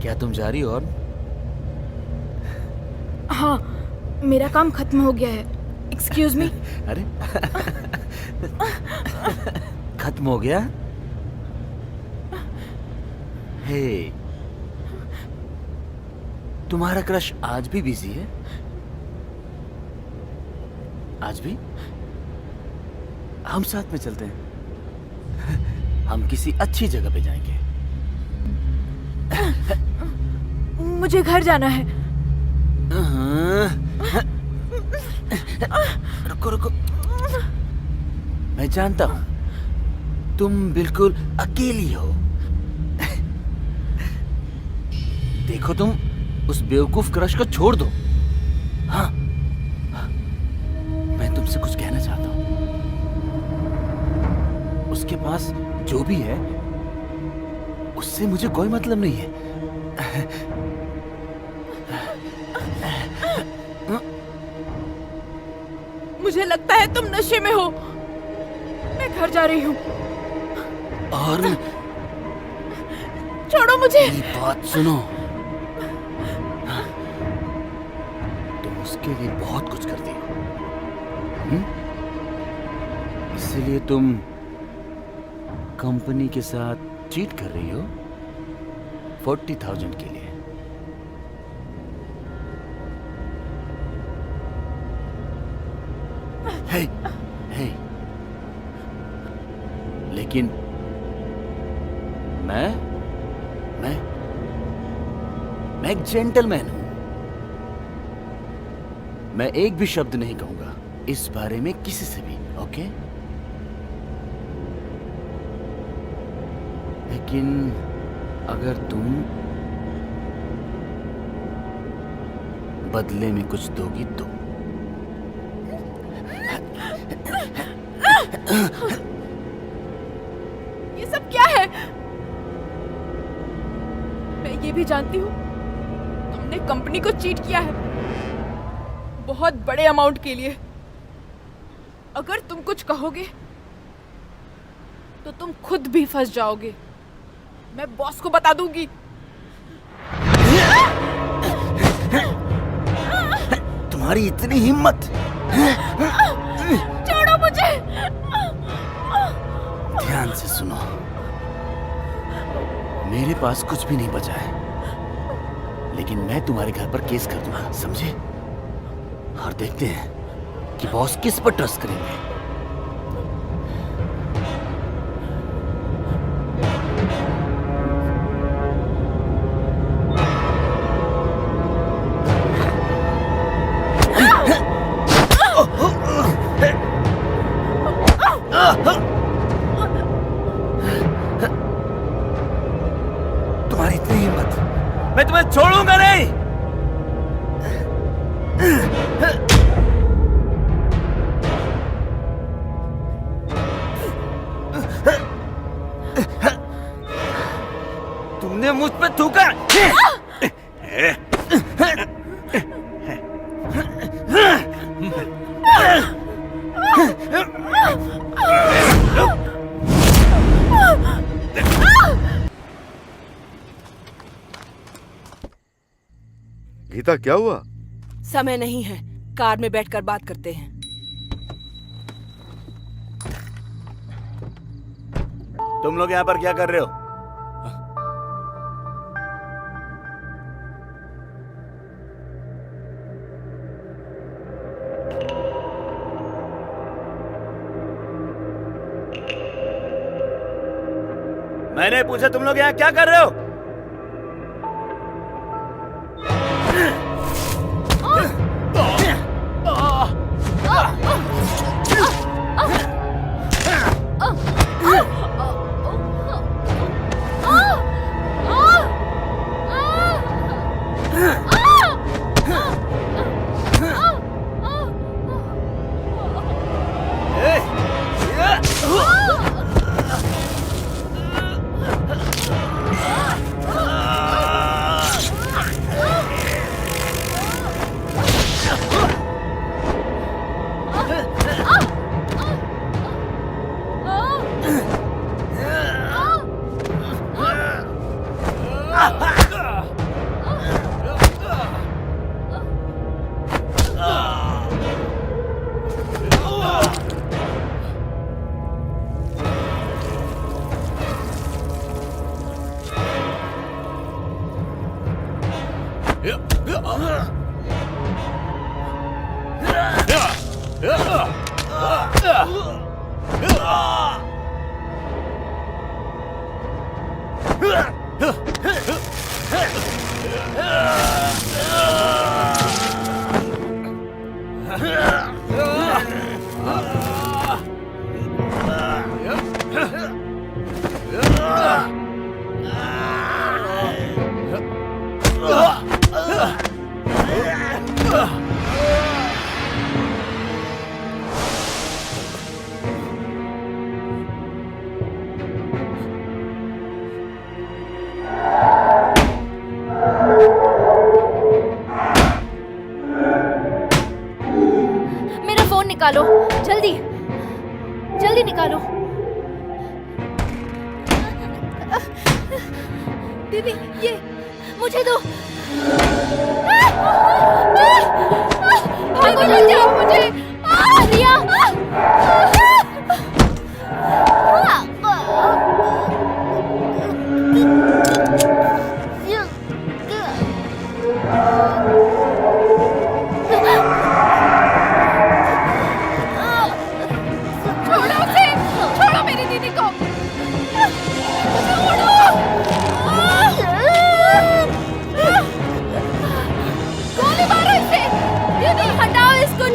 क्या तुम जा रही हो? और हाँ, मेरा काम खत्म हो गया है। Excuse me. अरे खत्म हो गया? हे, तुम्हारा क्रश आज भी बिजी है? आज भी? हम साथ में चलते हैं। हम किसी अच्छी जगह पे जाएंगे। मुझे घर जाना है। रुको रुको, मैं जानता हूं तुम बिल्कुल अकेली हो। देखो, तुम उस बेवकूफ क्रश को छोड़ दो। हाँ, मैं तुमसे कुछ कहना चाहता हूं। उसके पास जो भी है उससे मुझे कोई मतलब नहीं है। मुझे लगता है तुम नशे में हो। मैं घर जा रही हूँ। और छोड़ो मुझे। मेरी बात सुनो। तुम उसके लिए बहुत कुछ करती हो, इसलिए तुम कंपनी के साथ चीट कर रही हो 40,000 के लिए। हे, हे, लेकिन मैं एक जेंटलमैन हूं। मैं एक भी शब्द नहीं कहूंगा इस बारे में किसी से भी, ओके? लेकिन अगर तुम बदले में कुछ दोगी तो। ये सब क्या है? मैं ये भी जानती हूँ तुमने कंपनी को चीट किया है, बहुत बड़े अमाउंट के लिए। अगर तुम कुछ कहोगे तो तुम खुद भी फंस जाओगे। मैं बॉस को बता दूंगी। तुम्हारी इतनी हिम्मत? छोड़ो मुझे। ध्यान से सुनो, मेरे पास कुछ भी नहीं बचा है, लेकिन मैं तुम्हारे घर पर केस कर दूंगा, समझे? और देखते हैं कि बॉस किस पर ट्रस्ट करेंगे। तुम्हारी इतनी हिम्मत, मैं तुम्हें छोड़ूंगा नहीं। तुमने मुझ पे थूका। गीता, क्या हुआ? समय नहीं है, कार में बैठकर बात करते हैं। तुम लोग यहाँ पर क्या कर रहे हो? मैंने पूछा तुम लोग यहाँ क्या कर रहे हो? निकालो, जल्दी जल्दी निकालो। दीदी, ये मुझे दो। भागो जल्दी, मुझे रिया।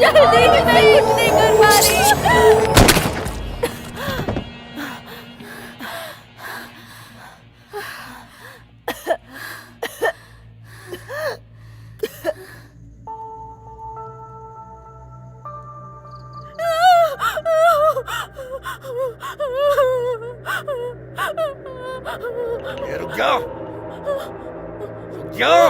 जल्दी, मैं कुछ नहीं कर पा रही। रुक जाओ, रुक जाओ।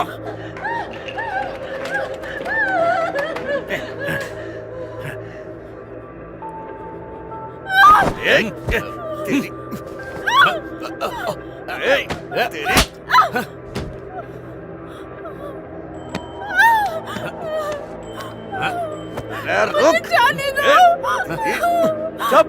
जाने दो। चुप।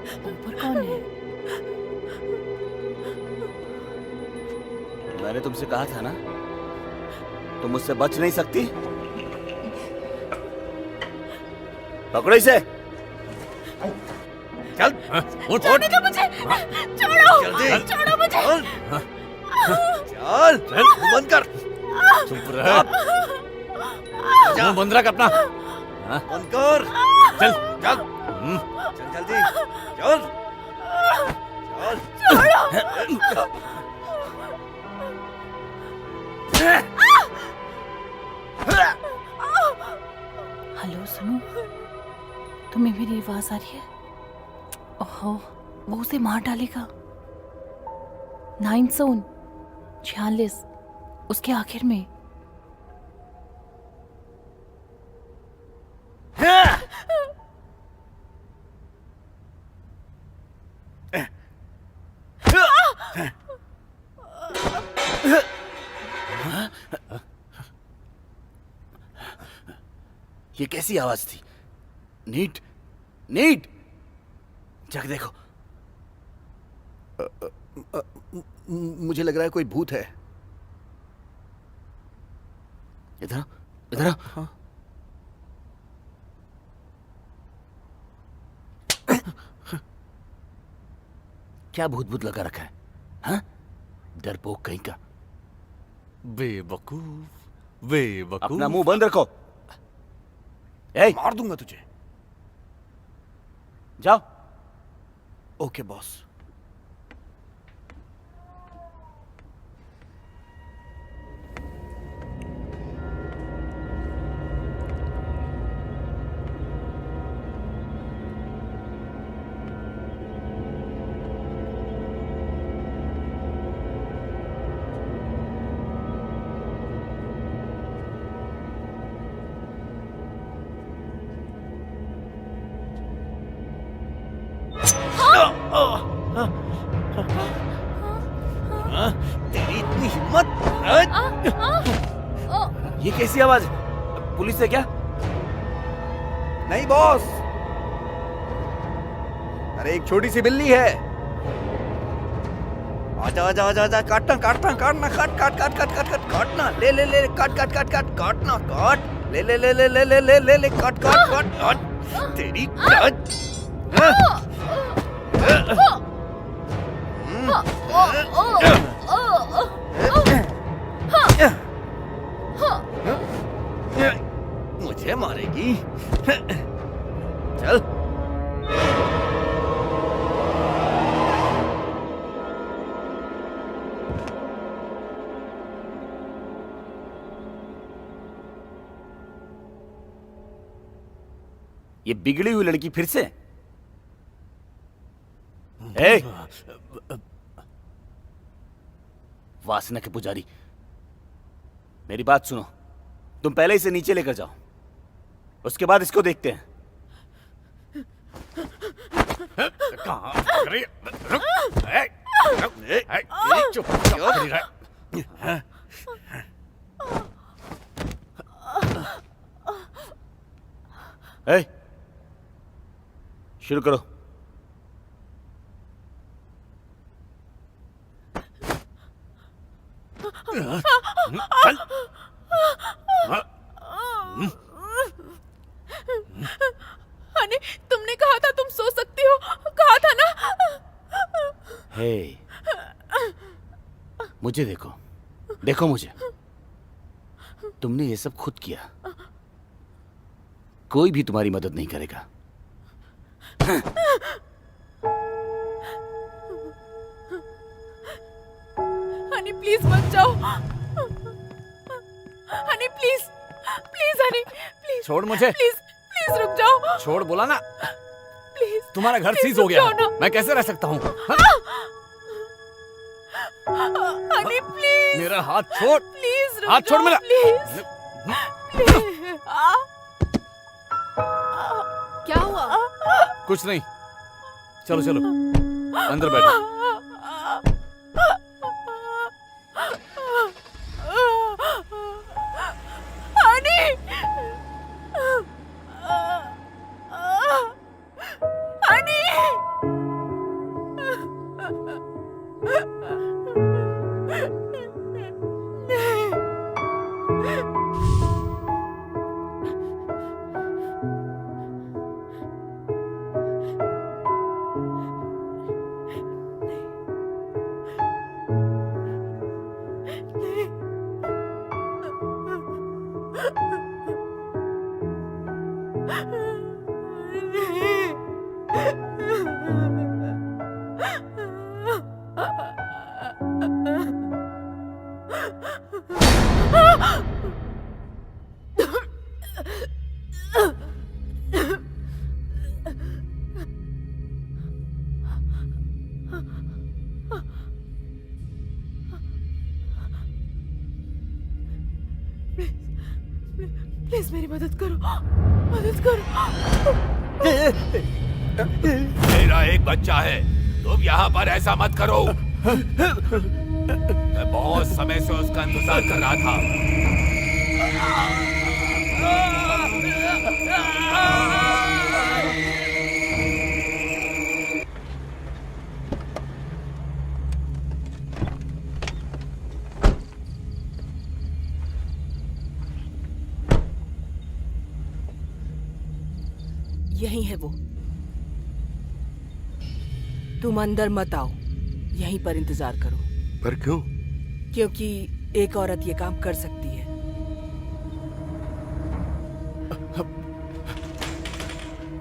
ऊपर कौन है? मैंने तुमसे कहा था ना, तुम मुझसे बच नहीं सकती। पकड़ो इसे। चल उठ छोड़ने दो मुझे, छोड़ो, जल्दी। छोड़ो मुझे। चल चल बंद कर। चुप रह। मुंह बंद रख अपना। बंद कर। चल चल चल जल्दी चल चल। हेलो सुनो, तुम्हें मेरी आवाज आ रही है? ओहो, वो उसे मार डालेगा। 946 उसके आखिर में। ये कैसी आवाज थी? नीट, नीट, जाके देखो। मुझे लग रहा है कोई भूत है। इधर इधर। हाँ। क्या भूत भूत लगा रखा है? हाँ? डरपोक कहीं का। बेवकूफ बेवकूफ। अपना मुंह बंद रखो। ए, मार दूंगा तुझे। जाओ। Okay boss. तेरी इतनी हिम्मत! ये कैसी आवाज है? पुलिस है क्या? नहीं बॉस, अरे एक छोटी सी बिल्ली है। आजा आजा आजा आजा, काटना काटना काटना, काट काट काट काट काट काट काटना, ले ले ले, काट काट काट काट काटना, काट, ले ले ले ले ले ले ले ले ले, काट काट काट काट। तेरी मुझे मारेगी। चल। ये बिगड़ी हुई लड़की फिर से? ए! वासना के पुजारी, मेरी बात सुनो। तुम पहले इसे नीचे लेकर जाओ, उसके बाद इसको देखते हैं। कहाँ भाग रही है? रुक। चुप खड़ी रह। ए, शुरू करो। चल। हनी, तुमने कहा था तुम सो सकती हो, कहा था ना? हे, मुझे देखो, देखो मुझे। तुमने ये सब खुद किया, कोई भी तुम्हारी मदद नहीं करेगा। हनी प्लीज मत जाओ। Honey please, please Honey, please छोड़ मुझे। प्लीज प्लीज रुक जाओ। छोड़ बोला ना। प्लीज तुम्हारा घर प्लीज सीज हो रुक गया जाओ है। ना। मैं कैसे रह सकता हूँ? हनी प्लीज, मेरा हाथ छोड़। प्लीज रुक हाथ छोड़ जाओ, मेरा। Please please. क्या हुआ? कुछ नहीं, चलो चलो अंदर बैठो। हनी, हनी। प्लीज मेरी मदद करो, मदद करो। मेरा एक बच्चा है, तुम यहाँ पर ऐसा मत करो। मैं बहुत समय से उसका इंतजार कर रहा था। यही है वो। तुम अंदर मत आओ, यहीं पर इंतजार करो। पर क्यों? क्योंकि एक औरत ये काम कर सकती है।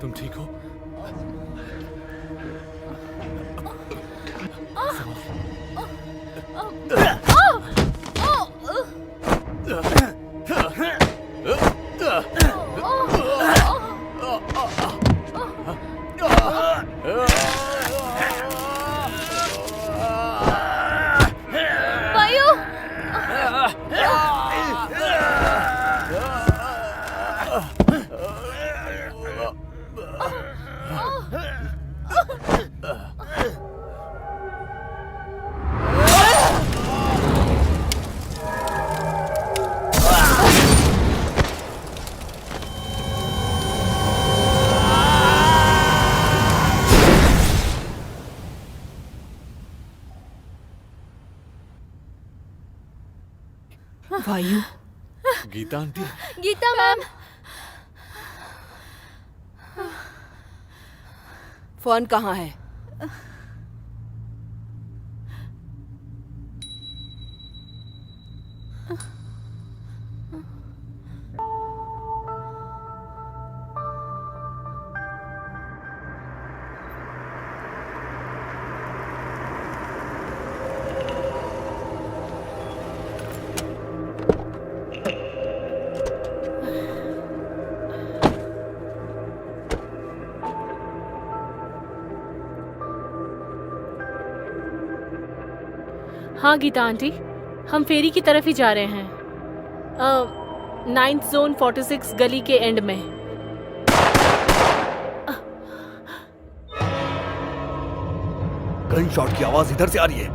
तुम ठीक हो? Vayu. Geeta aunty. Geeta ma'am. Phone कहाँ है? हाँ गीता आंटी, हम फेरी की तरफ ही जा रहे हैं। 9th जोन 46 गली के एंड में। गन शॉट की आवाज इधर से आ रही है।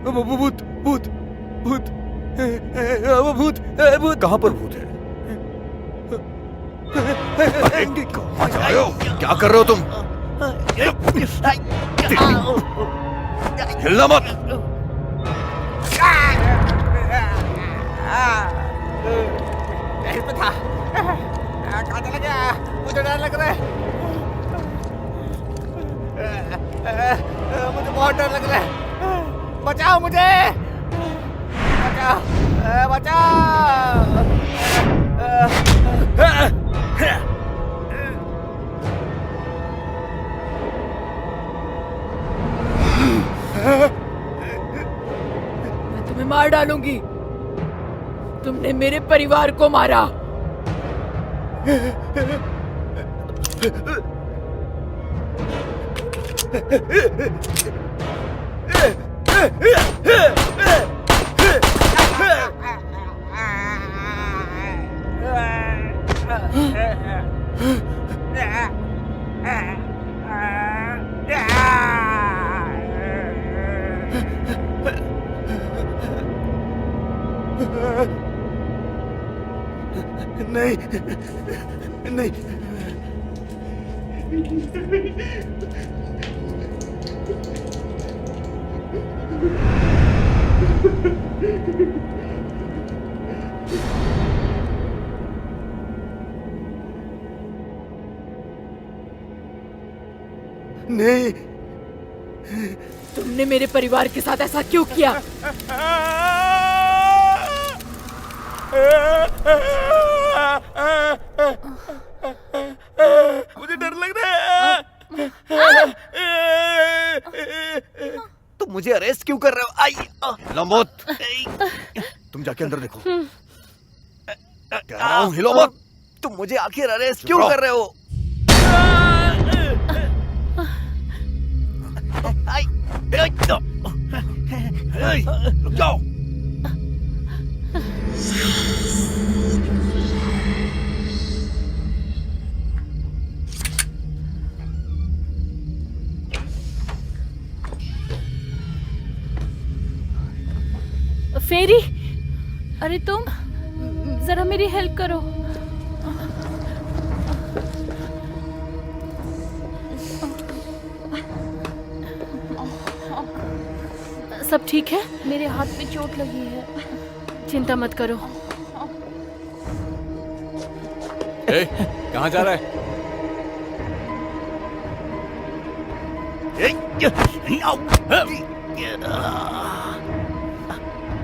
भूत भूत भूत भूत भूत। कहाँ पर भूत है? कहाँ जा रहे हो? क्या कर रहे हो तुम? हिलना मत। यहीं पे था। कहाँ चला गया? मुझे डर लग रहा है। मुझे बहुत डर लग रहा है। बचाओ मुझे, बचाओ, बचाओ। मैं तुम्हें मार डालूंगी। तुमने मेरे परिवार को मारा। नहीं नहीं। नहीं, तुमने मेरे परिवार के साथ ऐसा क्यों किया? मुझे डर लग रहा है। तुम मुझे अरेस्ट क्यों कर रहे हो? आई हिलो मत। तुम जाके अंदर देखो। कह रहा हूँ हिलो मत। तुम मुझे आखिर अरेस्ट क्यों कर रहे हो? रुक जाओ। फेरी, अरे तुम जरा मेरी हेल्प करो। सब ठीक है? मेरे हाथ पे चोट लगी है। चिंता मत करो। कहाँ जा रहा है?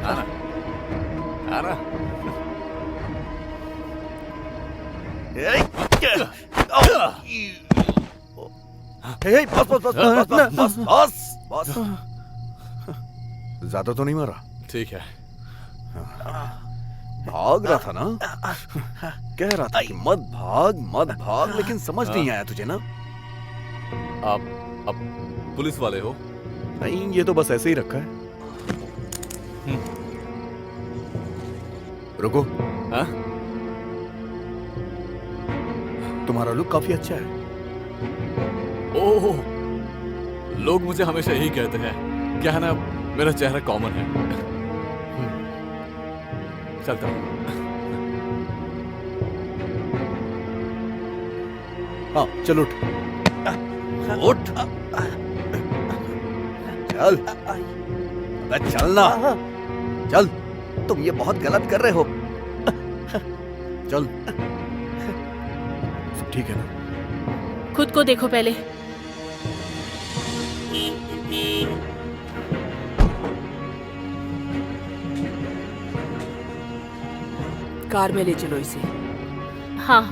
आना। बस। ज्यादा तो नहीं मारा? ठीक है। भाग रहा था ना? कह रहा था कि मत भाग, लेकिन समझ नहीं आया तुझे ना? आप पुलिस वाले हो? नहीं, ये तो बस ऐसे ही रखा है। रुको। हाँ? तुम्हारा लुक काफी अच्छा है। ओह, लोग मुझे हमेशा यही कहते हैं। क्या है ना, मेरा चेहरा कॉमन है। चलता हूँ। हाँ, चल उठ। चल। अबे चलना। चल। तुम ये बहुत गलत कर रहे हो। चल। सब ठीक है ना? खुद को देखो पहले। कार में ले चलो इसे। हाँ।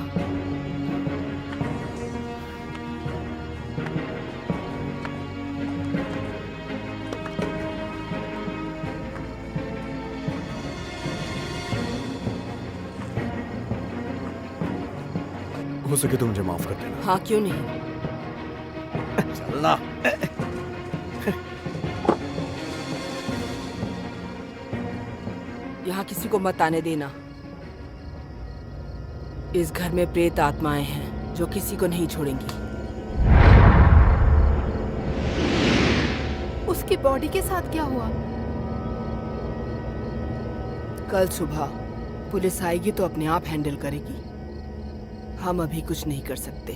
हो सके तो मुझे माफ कर देना। हाँ, क्यों नहीं। चलना। यहाँ किसी को मत आने देना। इस घर में प्रेत आत्माएं हैं जो किसी को नहीं छोड़ेंगी। उसकी बॉडी के साथ क्या हुआ? कल सुबह पुलिस आएगी तो अपने आप हैंडल करेगी। हम अभी कुछ नहीं कर सकते।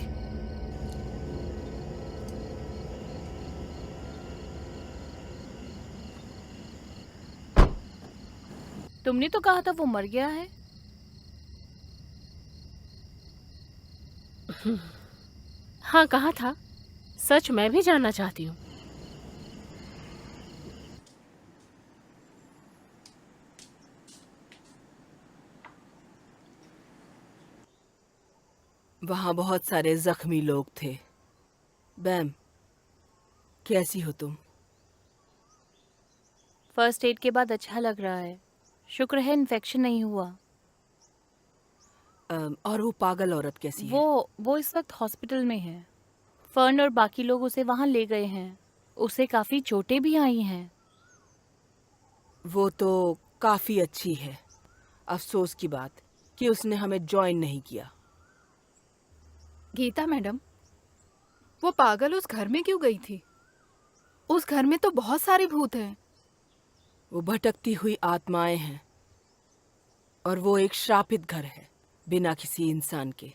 तुमने तो कहा था वो मर गया है। हाँ, कहा था। सच मैं भी जानना चाहती हूँ। वहां बहुत सारे जख्मी लोग थे। बैम, कैसी हो तुम? फर्स्ट एड के बाद अच्छा लग रहा है। शुक्र है इन्फेक्शन नहीं हुआ। और वो पागल औरत कैसी है? वो इस वक्त हॉस्पिटल में है। फर्न और बाकी लोग उसे वहां ले गए हैं। उसे काफी चोटें भी आई हैं। वो तो काफी अच्छी है। अफसोस की बात कि उसने हमें ज्वाइन नहीं किया। गीता मैडम, वो पागल उस घर में क्यों गई थी? उस घर में तो बहुत सारे भूत हैं। वो भटकती हुई आत्माएं हैं और वो एक श्रापित घर है, बिना किसी इंसान के,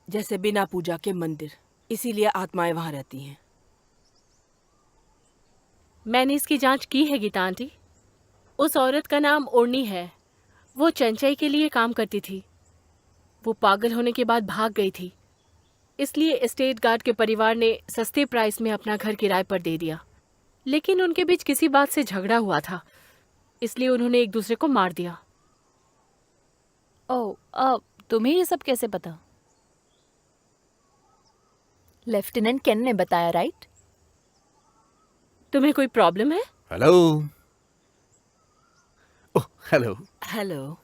जैसे बिना पूजा के मंदिर। इसीलिए आत्माएं वहां रहती हैं। मैंने इसकी जांच की है गीता आंटी। उस औरत का नाम ओढ़नी है। वो चंचई के लिए काम करती थी। वो पागल होने के बाद भाग गई थी। इसलिए एस्टेट गार्ड के परिवार ने सस्ते प्राइस में अपना घर किराए पर दे दिया। लेकिन उनके बीच किसी बात से झगड़ा हुआ था, इसलिए उन्होंने एक दूसरे को मार दिया। ओह, तुम्हें ये सब कैसे पता? लेफ्टिनेंट केन ने बताया, राइट? तुम्हें कोई प्रॉब्लम है? हेलो। ओह, हेलो। हेलो।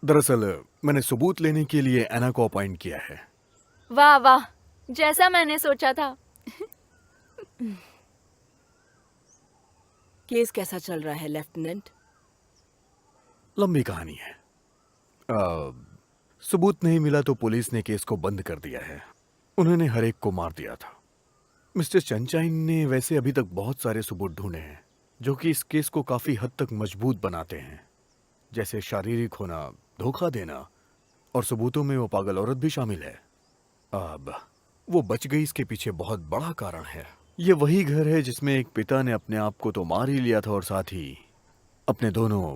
दरअसल मैंने सबूत लेने के लिए एना को अपॉइंट किया है। वाह वाह, जैसा मैंने सोचा था। केस कैसा चल रहा है लेफ्टिनेंट? लंबी कहानी है। सबूत नहीं मिला तो पुलिस ने केस को बंद कर दिया है। उन्होंने हर एक को मार दिया था। मिस्टर सनशाइन ने वैसे अभी तक बहुत सारे सबूत ढूंढे हैं जो कि इस केस को काफी हद तक मजबूत बनाते हैं, जैसे शारीरिक होना, धोखा देना, और सबूतों में वो पागल औरत भी शामिल है। अब वो बच गई, इसके पीछे बहुत बड़ा कारण है। ये वही घर है जिसमें एक पिता ने अपने आप को तो मार ही लिया था और साथ ही अपने दोनों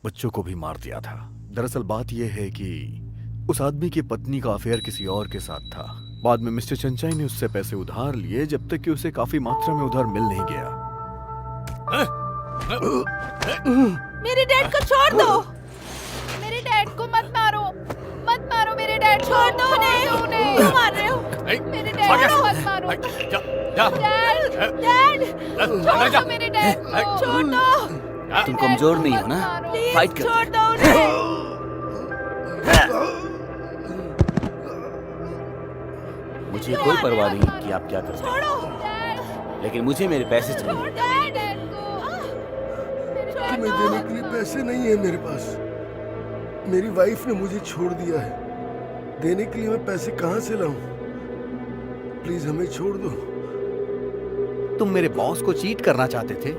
बच्चों को भी मार दिया था। दरअसल बात यह है कि उस आदमी की पत्नी का अफेयर किसी और के साथ था। बाद में मिस्टर सनशाइन ने उससे पैसे उधार लिए, जब तक कि उसे काफी मात्रा में उधार मिल नहीं गया। मेरे डैड को छोड़ दो। मेरे डैड को मत मारो, मत मारो मेरे डैड, छोड़ दो उन्हें। क्यों मार रहे हो? मेरे डैड को मत मारो। डैड, छोड़ दो मेरे डैड को, छोड़ दो। तुम कमजोर नहीं हो ना, फाइट कर। छोड़ दो उन्हें। मुझे कोई परवाह नहीं कि आप क्या कर सकते हैं, लेकिन मुझे मेरे पैसे चाहिए। तुम्हें देने के लिए पैसे नहीं है मेरे पास। मेरी वाइफ ने मुझे छोड़ दिया है। देने के लिए मैं पैसे कहां से लाऊं? प्लीज हमें छोड़ दो। तुम मेरे बॉस को चीट करना चाहते थे?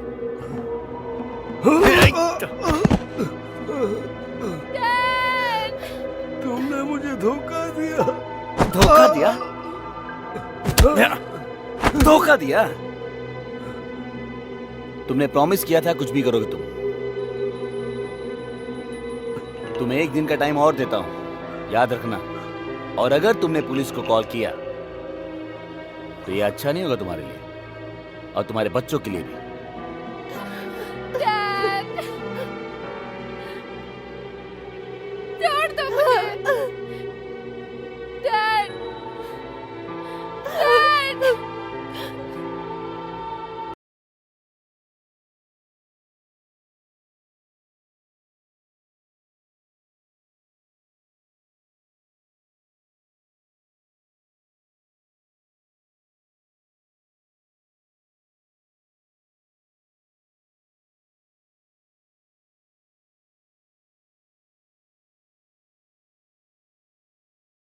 तुमने मुझे धोखा दिया। धोखा दिया? धोखा दिया? तुमने प्रॉमिस किया था कुछ भी करोगे तुम। तुम्हें एक दिन का टाइम और देता हूं, याद रखना। और अगर तुमने पुलिस को कॉल किया तो ये अच्छा नहीं होगा तुम्हारे लिए और तुम्हारे बच्चों के लिए भी।